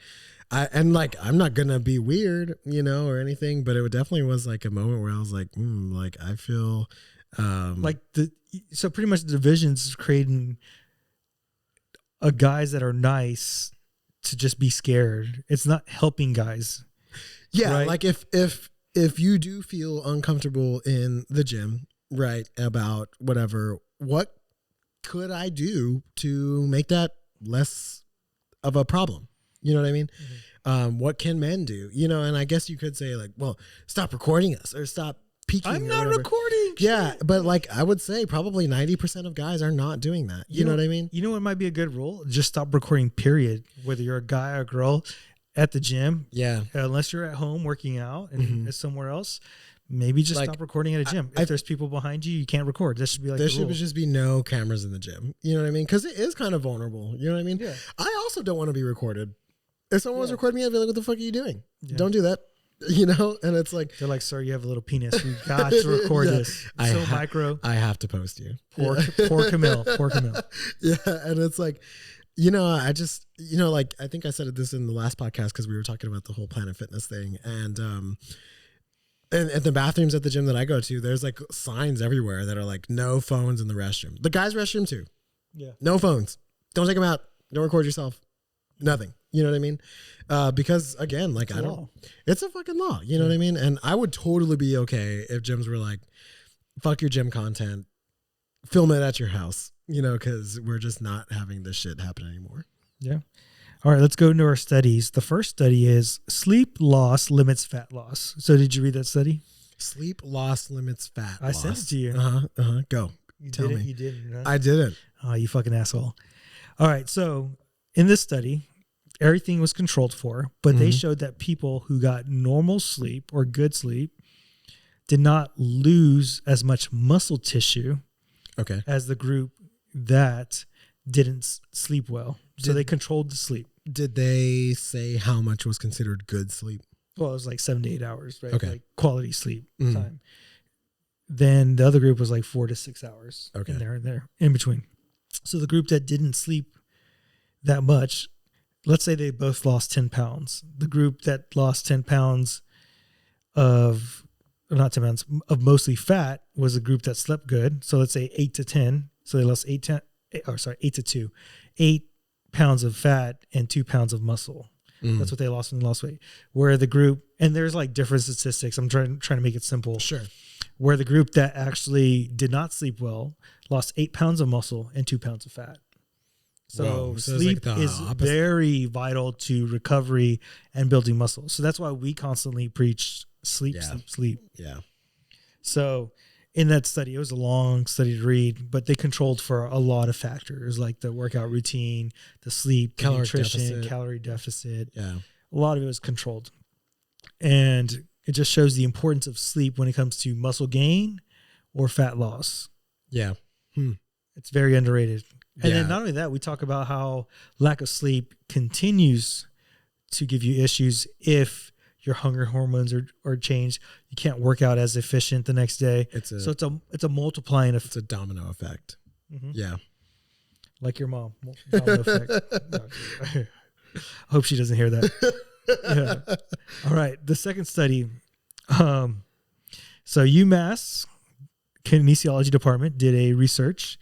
I'm not gonna be weird, or anything, but it definitely was like a moment where I was like, like I feel, so pretty much the division's creating guys that are nice to just be scared. It's not helping guys. Yeah. Right? Like if you do feel uncomfortable in the gym, right, about whatever, what could I do to make that less of a problem? You know what I mean? Mm-hmm. What can men do? And I guess you could say like, well, stop recording us or stop peeking. I'm not recording. Yeah. But like, I would say probably 90% of guys are not doing that. You know what I mean? You know what might be a good rule? Just stop recording, period. Whether you're a guy or a girl at the gym. Yeah. Unless you're at home working out and somewhere else, maybe just stop recording at a gym. If there's people behind you, you can't record. This should be like there should just be no cameras in the gym. You know what I mean? Because it is kind of vulnerable. You know what I mean? Yeah. I also don't want to be recorded. If someone was recording me, I'd be like, what the fuck are you doing? Yeah. Don't do that. And it's like, they're like, sir, you have a little penis. We got to record this. It's micro. I have to post you. Poor Camille. Yeah. And it's like, I just, like, I think I said this in the last podcast because we were talking about the whole Planet Fitness thing. And at the bathrooms at the gym that I go to, there's like signs everywhere that are like, no phones in the restroom. The guys' restroom too. Yeah. No phones. Don't take them out. Don't record yourself. Nothing. You know what I mean? Because again, like it's a fucking law. You know what I mean? And I would totally be okay if gyms were like, fuck your gym content, film it at your house, you know, because we're just not having this shit happen anymore. Yeah. All right, let's go into our studies. The first study is sleep loss limits fat loss. So did you read that study? Sleep loss limits fat loss. I sent it to you. Go. Tell me. You didn't. Huh? I didn't. Oh, you fucking asshole. All right, so in this study, everything was controlled for, but they showed that people who got normal sleep or good sleep did not lose as much muscle tissue as the group that didn't sleep well. So they controlled the sleep. Did they say how much was considered good sleep? Well, it was like 7 to 8 hours, right? Okay. Like quality sleep time. Then the other group was like 4 to 6 hours in there, in between. So the group that didn't sleep that much, let's say they both lost 10 pounds. The group that lost 10 pounds of mostly fat was a group that slept good. So let's say 8 to 10. So they lost 8 to 2. 8 pounds of fat and 2 pounds of muscle. That's what they lost when they lost weight. Where the group, and there's like different statistics. I'm trying to make it simple. Sure. Where the group that actually did not sleep well lost 8 pounds of muscle and 2 pounds of fat. So sleep is very vital to recovery and building muscle. So that's why we constantly preach sleep. Yeah. So in that study, it was a long study to read, but they controlled for a lot of factors like the workout routine, the sleep, calorie deficit. Yeah. A lot of it was controlled. And it just shows the importance of sleep when it comes to muscle gain or fat loss. Yeah. It's very underrated. And then not only that, we talk about how lack of sleep continues to give you issues if your hunger hormones are changed. You can't work out as efficient the next day. It's a multiplying effect. It's a domino effect. Yeah. Like your mom. Domino effect. No, I hope she doesn't hear that. Yeah. All right. The second study. So UMass kinesiology department did a research,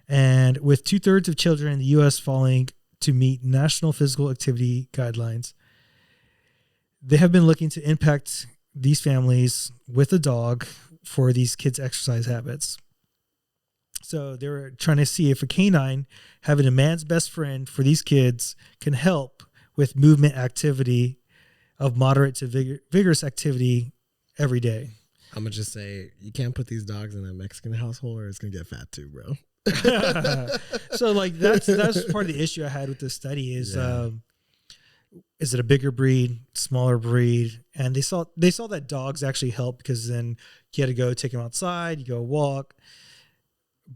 and with 2/3 of children in the U.S. falling to meet national physical activity guidelines, they have been looking to impact these families with a dog for these kids' exercise habits. So they were trying to see if a canine having a man's best friend for these kids can help with movement activity of moderate to vigorous activity every day. I'm going to just say, you can't put these dogs in a Mexican household or it's going to get fat too, bro. So like that's part of the issue I had with this study is it a bigger breed, smaller breed? And they saw that dogs actually help because then you had to go take them outside, you go walk.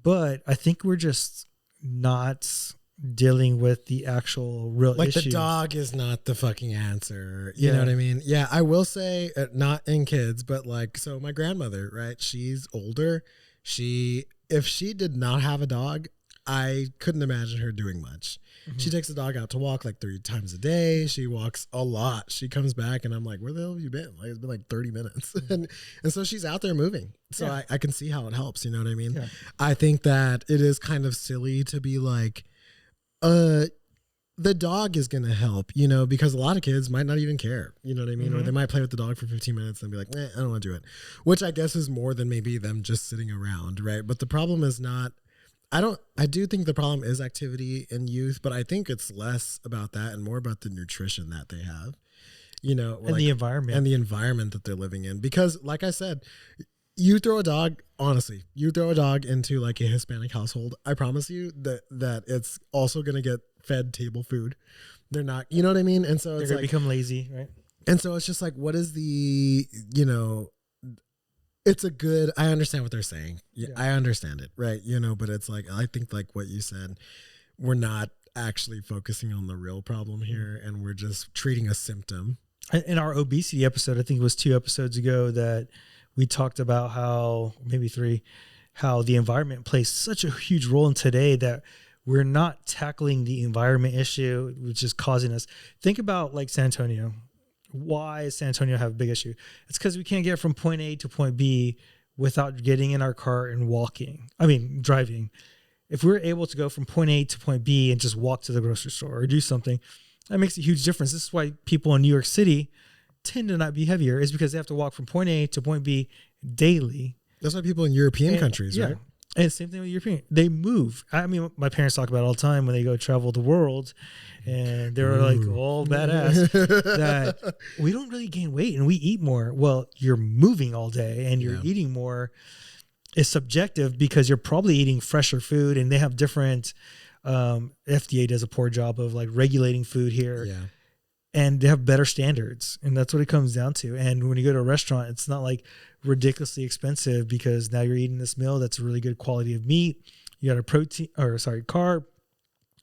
But I think we're just not dealing with the actual real issue. Like the dog is not the fucking answer. You know what I mean? Yeah, I will say not in kids, but like, so my grandmother, right? She's older. If she did not have a dog, I couldn't imagine her doing much. She takes the dog out to walk like 3 times a day. She walks a lot. She comes back and I'm like, where the hell have you been? Like, it's been like 30 minutes. and so she's out there moving. So I can see how it helps. You know what I mean? Yeah. I think that it is kind of silly to be like, the dog is going to help, you know, because a lot of kids might not even care, you know what I mean? Or they might play with the dog for 15 minutes and be like, I don't want to do it, which I guess is more than maybe them just sitting around, right? But the problem is not, I do think the problem is activity in youth, but I think it's less about that and more about the nutrition that they have, you know, and the environment that they're living in. Because like I said, you throw a dog into like a Hispanic household, I promise you that it's also going to get fed table food. They're not, you know what I mean? And so they're going to become lazy, right? And so it's just like, what is the, you know, I understand what they're saying. Yeah, I understand it, right? You know, but it's like, I think like what you said, we're not actually focusing on the real problem here and we're just treating a symptom. In our obesity episode, I think it was 2 episodes ago that we talked about how the environment plays such a huge role in today that we're not tackling the environment issue, which is causing us. Think about like San Antonio. Why does San Antonio have a big issue? It's because we can't get from point A to point B without getting in our car and driving. if we're able to go from point A to point B and just walk to the grocery store or do something, that makes a huge difference. This is why people in New York City tend to not be heavier, is because they have to walk from point A to point B daily. That's why people in European countries, right? And same thing with European. They move. I mean, my parents talk about it all the time when they go travel the world, and they're like all badass that we don't really gain weight and we eat more. Well, you're moving all day and you're eating more. It's subjective because you're probably eating fresher food, and they have different. FDA does a poor job of like regulating food here. Yeah. And they have better standards, and that's what it comes down to. And when you go to a restaurant, it's not like ridiculously expensive because now you're eating this meal that's a really good quality of meat. You got a carb,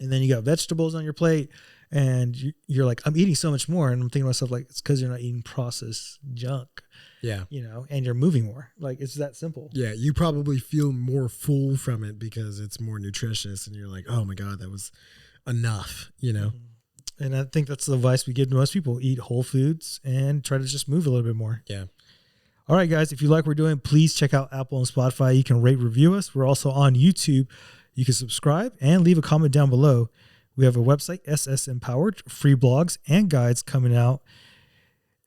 and then you got vegetables on your plate, and you're like, I'm eating so much more. And I'm thinking to myself, like, it's because you're not eating processed junk. Yeah. And you're moving more. Like, it's that simple. Yeah. You probably feel more full from it because it's more nutritious, and you're like, oh my God, that was enough, Mm-hmm. And I think that's the advice we give to most people. Eat whole foods and try to just move a little bit more. Yeah. All right, guys. If you like what we're doing, please check out Apple and Spotify. You can rate, review us. We're also on YouTube. You can subscribe and leave a comment down below. We have a website, SS Empowered, free blogs and guides coming out.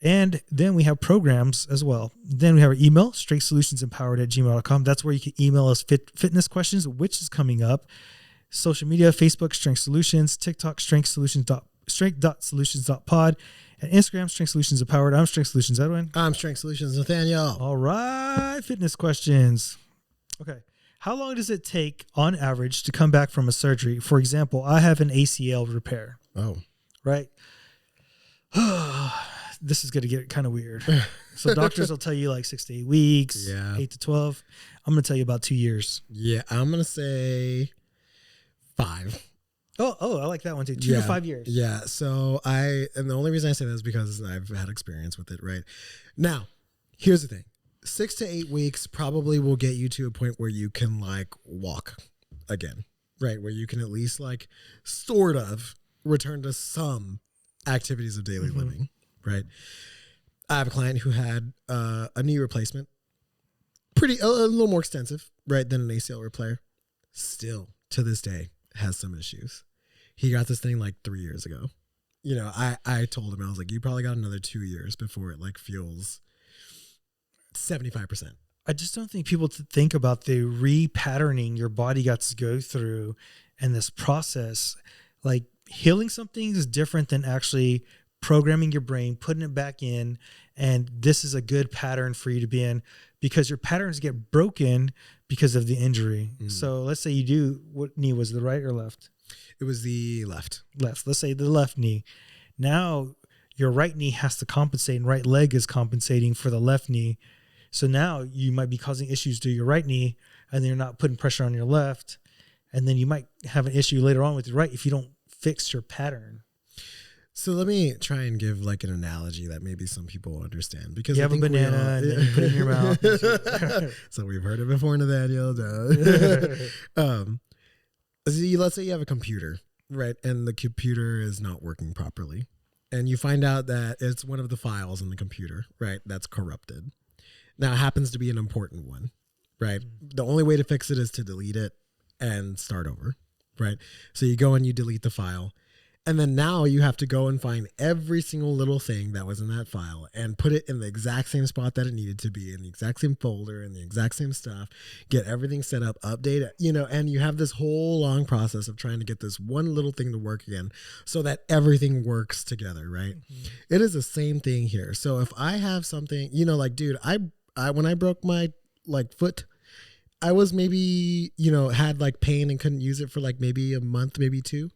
And then we have programs as well. Then we have our email, strengthsolutionsempowered@gmail.com. That's where you can email us fitness questions, which is coming up. Social media, Facebook, Strength Solutions, TikTok, strength.solutions.pod, and Instagram, Strength Solutions Empowered. I'm Strength Solutions Edwin. I'm Strength Solutions Nathaniel. All right, fitness questions. Okay. How long does it take on average to come back from a surgery? For example, I have an ACL repair. Oh. Right? This is going to get kind of weird. So doctors will tell you like 6 to 8 weeks, 8 to 12. I'm going to tell you about 2 years. Yeah, I'm going to say 5. Oh, I like that one too. 2 to 5 years. Yeah. So and the only reason I say that is because I've had experience with it, right? Now, here's the thing. 6 to 8 weeks probably will get you to a point where you can like walk again, right? Where you can at least like sort of return to some activities of daily living, right? I have a client who had a knee replacement, a little more extensive, right, than an ACL repair. Still, to this day, has some issues. He got this thing like 3 years ago. I told him, I was like, you probably got another 2 years before it like feels 75%. I just don't think people think about the repatterning your body got to go through and this process. Like healing something is different than actually programming your brain, putting it back in. And this is a good pattern for you to be in because your patterns get broken because of the injury. So let's say what knee was, the right or left? It was the left. Let's say the left knee. Now your right knee has to compensate and right leg is compensating for the left knee. So now you might be causing issues to your right knee and then you're not putting pressure on your left. And then you might have an issue later on with your right if you don't fix your pattern. So let me try and give like an analogy that maybe some people understand. Because you have a banana and then you put it in your mouth. So we've heard it before, Nathaniel. Let's say you have a computer, right? And the computer is not working properly. And you find out that it's one of the files in the computer, right? That's corrupted. Now it happens to be an important one, right? The only way to fix it is to delete it and start over, right? So you go and you delete the file. And then now you have to go and find every single little thing that was in that file and put it in the exact same spot that it needed to be, in the exact same folder, in the exact same stuff, get everything set up, update it, and you have this whole long process of trying to get this one little thing to work again so that everything works together, right? It is the same thing here. So if I have something, like, dude, I when I broke my like foot, I was maybe, had like pain and couldn't use it for like maybe a month, maybe 2.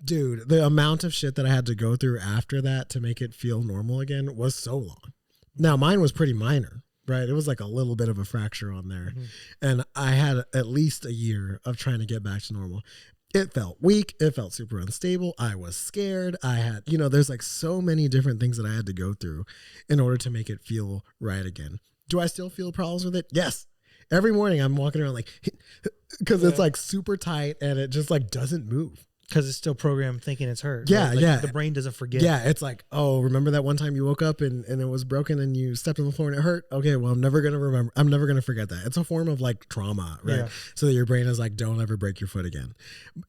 Dude, the amount of shit that I had to go through after that to make it feel normal again was so long. Now, mine was pretty minor, right? It was like a little bit of a fracture on there. And I had at least a year of trying to get back to normal. It felt weak. It felt super unstable. I was scared. I had, there's like so many different things that I had to go through in order to make it feel right again. Do I still feel problems with it? Yes. Every morning I'm walking around like, because it's like super tight and it just like doesn't move. Because it's still programmed thinking it's hurt. Yeah, right? Like yeah. The brain doesn't forget. Yeah, it's like, oh, remember that one time you woke up and it was broken and you stepped on the floor and it hurt? Okay, well, I'm never going to forget that. It's a form of like trauma, right? Yeah. So that your brain is like, don't ever break your foot again.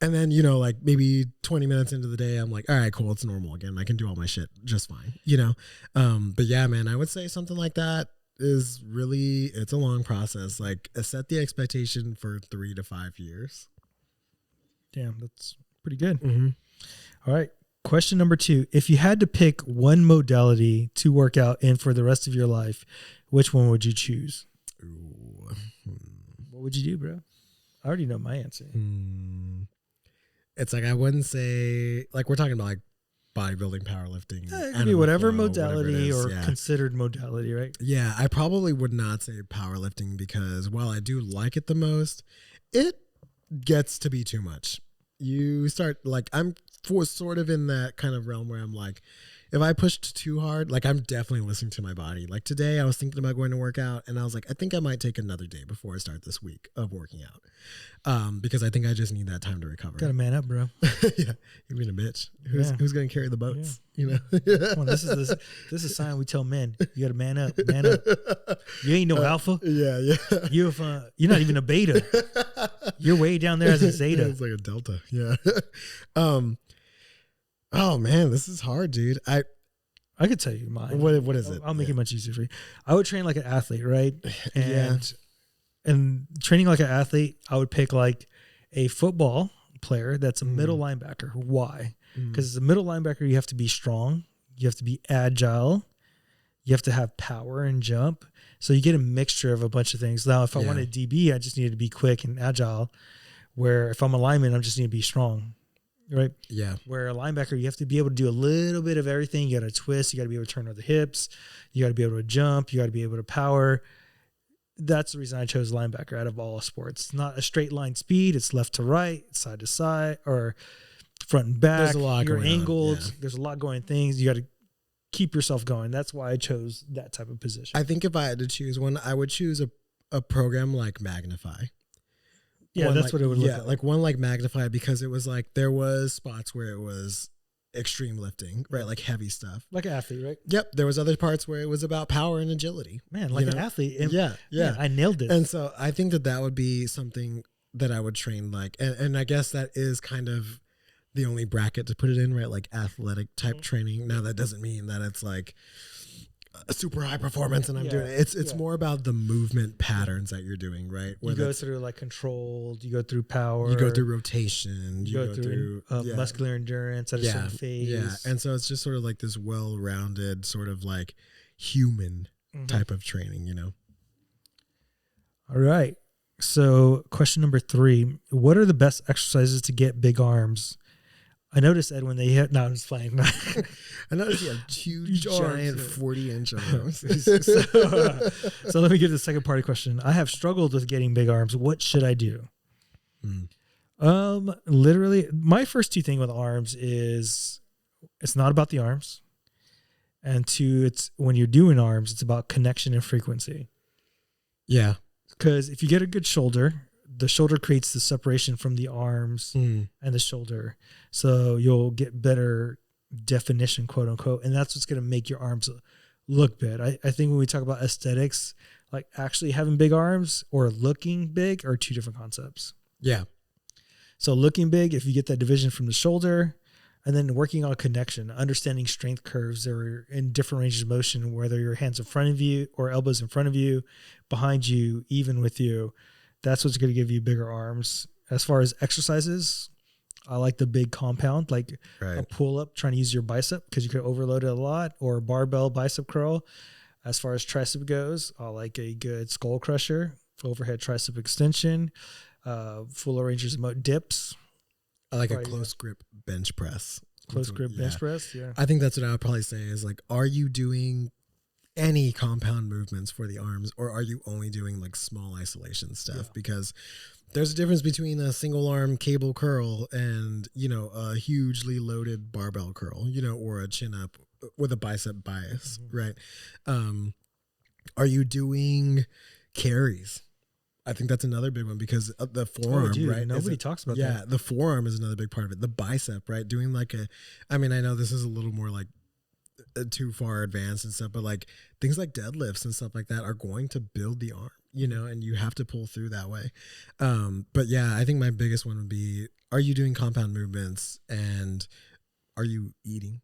And then, you know, like maybe 20 minutes into the day, I'm like, all right, cool, it's normal again. I can do all my shit just fine, you know? But yeah, man, I would say something like that is really, it's a long process. Like set the expectation for 3 to 5 years. Damn, that's pretty good. Mm-hmm. All right. Question number 2. If you had to pick one modality to work out in for the rest of your life, which one would you choose? Ooh. What would you do, bro? I already know my answer. It's like, I wouldn't say, like, we're talking about like bodybuilding, powerlifting. It could be whatever modality whatever or considered modality, right? Yeah, I probably would not say powerlifting because while I do like it the most, it gets to be too much. You start, like, I'm sort of in that kind of realm where I'm like, if I pushed too hard, like I'm definitely listening to my body. Like today I was thinking about going to work out and I was like, I think I might take another day before I start this week of working out. Because I think I just need that time to recover. Gotta man up, bro. Yeah. You're being a bitch. Who's going to carry the boats? Yeah. You know? Come on, this is a sign we tell men. You gotta man up, man up. You ain't no alpha. Yeah. You're not even a beta. You're way down there as a zeta. It's like a delta. Yeah. Oh man, this is hard, dude. I could tell you mine. What is it? I'll make it much easier for you. I would train like an athlete, right? And training like an athlete, I would pick like a football player that's a middle linebacker. Why? Because as a middle linebacker, you have to be strong, you have to be agile, you have to have power and jump. So you get a mixture of a bunch of things. Now, if I wanted DB, I just needed to be quick and agile. Where if I'm a lineman, I just need to be strong. Right. Yeah. Where a linebacker, you have to be able to do a little bit of everything. You got to twist. You got to be able to turn over the hips. You got to be able to jump. You got to be able to power. That's the reason I chose linebacker out of all sports. It's not a straight line speed. It's left to right, side to side, or front and back. There's a lot You're going angled. on. Yeah. There's a lot going things. You got to keep yourself going. That's why I chose that type of position. I think if I had to choose one, I would choose a program like Magnify. Yeah, one that's like, what it would look like. Yeah, like one like Magnify, because it was like there was spots where it was extreme lifting, right? Like heavy stuff. Like an athlete, right? Yep. There was other parts where it was about power and agility. Man, like an athlete. And yeah. I nailed it. And so I think that would be something that I would train like, and I guess that is kind of the only bracket to put it in, right? Like athletic type training. Now that doesn't mean that it's like a super high performance and I'm doing it. It's more about the movement patterns that you're doing, right? You go through like controlled, you go through power, you go through rotation, you go through muscular endurance at a certain phase. Yeah. And so it's just sort of like this well-rounded sort of like human type of training, you know? All right. So question number 3, what are the best exercises to get big arms? I noticed, Edwin, they hit. No, I'm just playing. I noticed you have huge giant 40-inch arms. So let me get to the second part of the question. I have struggled with getting big arms. What should I do? Literally, my first 2 thing with arms is it's not about the arms. And 2, it's when you're doing arms, it's about connection and frequency. Yeah. Because if you get a good shoulder, the shoulder creates the separation from the arms and the shoulder. So you'll get better definition, quote unquote. And that's what's going to make your arms look good. I think when we talk about aesthetics, like actually having big arms or looking big are 2 different concepts. Yeah. So looking big, if you get that division from the shoulder, and then working on connection, understanding strength curves that are in different ranges of motion, whether your hands in front of you or elbows in front of you, behind you, even with you. That's what's going to give you bigger arms. As far as exercises, I like the big compound, like a pull-up, trying to use your bicep because you could overload it a lot, or barbell bicep curl. As far as tricep goes, I like a good skull crusher, overhead tricep extension, full ranges of dips. I like a close grip bench press. Bench press, yeah. I think that's what I would probably say is like, are you doing any compound movements for the arms, or are you only doing like small isolation stuff? Because there's a difference between a single arm cable curl and, you know, a hugely loaded barbell curl, you know, or a chin up with a bicep bias, right? Are you doing carries? I think that's another big one because of the forearm, right? Nobody talks about that. Yeah, the forearm is another big part of it. The bicep, right? Doing like I know this is a little more like too far advanced and stuff, but like things like deadlifts and stuff like that are going to build the arm, and you have to pull through that way. But yeah, I think my biggest one would be, are you doing compound movements and are you eating?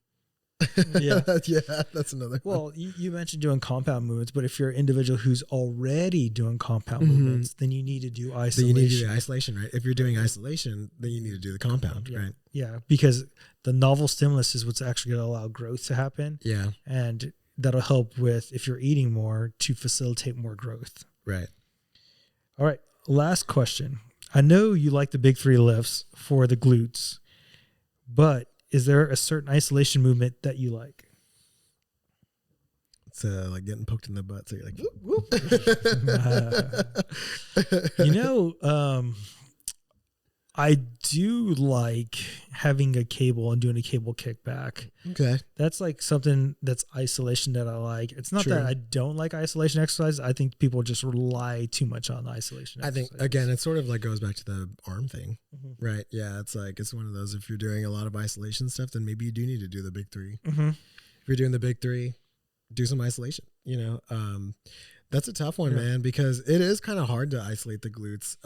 Yeah. Yeah, that's another one. Well, you mentioned doing compound movements, but if you're an individual who's already doing compound movements, then you need to do isolation. Then you need to do isolation, right? If you're doing isolation, then you need to do the compound, right? Yeah, because the novel stimulus is what's actually going to allow growth to happen. Yeah. And that'll help with, if you're eating more, to facilitate more growth. Right. All right, last question. I know you like the big 3 lifts for the glutes, but is there a certain isolation movement that you like? It's like getting poked in the butt. So you're like, whoop, whoop. I do like having a cable and doing a cable kickback. Okay. That's like something that's isolation that I like. It's not that I don't like isolation exercises. I think people just rely too much on isolation exercises. I think, again, it sort of like goes back to the arm thing, right? Yeah, it's like, it's one of those, if you're doing a lot of isolation stuff, then maybe you do need to do the big 3. If you're doing the big 3, do some isolation, That's a tough one, man, because it is kind of hard to isolate the glutes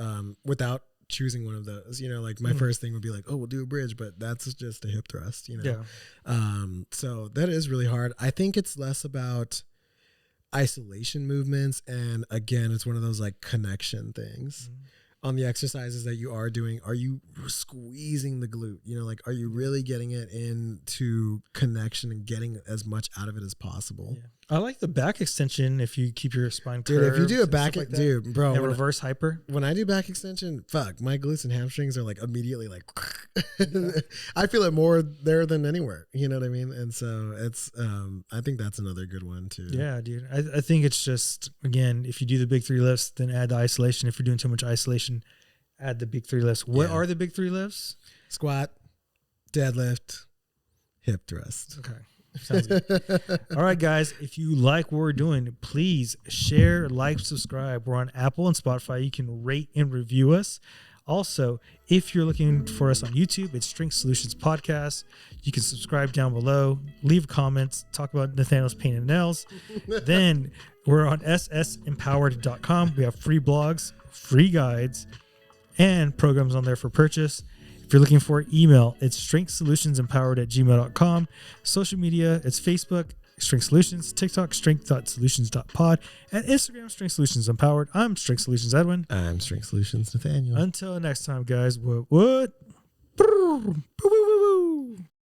without choosing one of those. Like my first thing would be like, oh, we'll do a bridge, but that's just a hip thrust, so that is really hard. I think it's less about isolation movements, and again, it's one of those like connection things. On the exercises that you are doing, are you squeezing the glute? Like, are you really getting it into connection and getting as much out of it as possible? Yeah. I like the back extension if you keep your spine curved. Dude, if you do a back, like bro. And reverse hyper. When I do back extension, my glutes and hamstrings are like immediately like, I feel it more there than anywhere. You know what I mean? And so it's, I think that's another good one too. Yeah, dude. I think it's just, again, if you do the big 3 lifts, then add the isolation. If you're doing too much isolation, add the big 3 lifts. What are the big 3 lifts? Squat, deadlift, hip thrust. Okay. Sounds good. All right, guys. If you like what we're doing, please share, like, subscribe. We're on Apple and Spotify. You can rate and review us. Also, if you're looking for us on YouTube, it's Strength Solutions Podcast. You can subscribe down below, leave comments, talk about Nathaniel's pain and nails. Then we're on ssempowered.com. We have free blogs, free guides, and programs on there for purchase. If you're looking for email, it's strengthsolutionsempowered@gmail.com. Social media, it's Facebook, Strength Solutions, TikTok, strength.solutions.pod, and Instagram, Strength Solutions Empowered. I'm Strength Solutions Edwin. I'm Strength Solutions Nathaniel. Until next time, guys. What?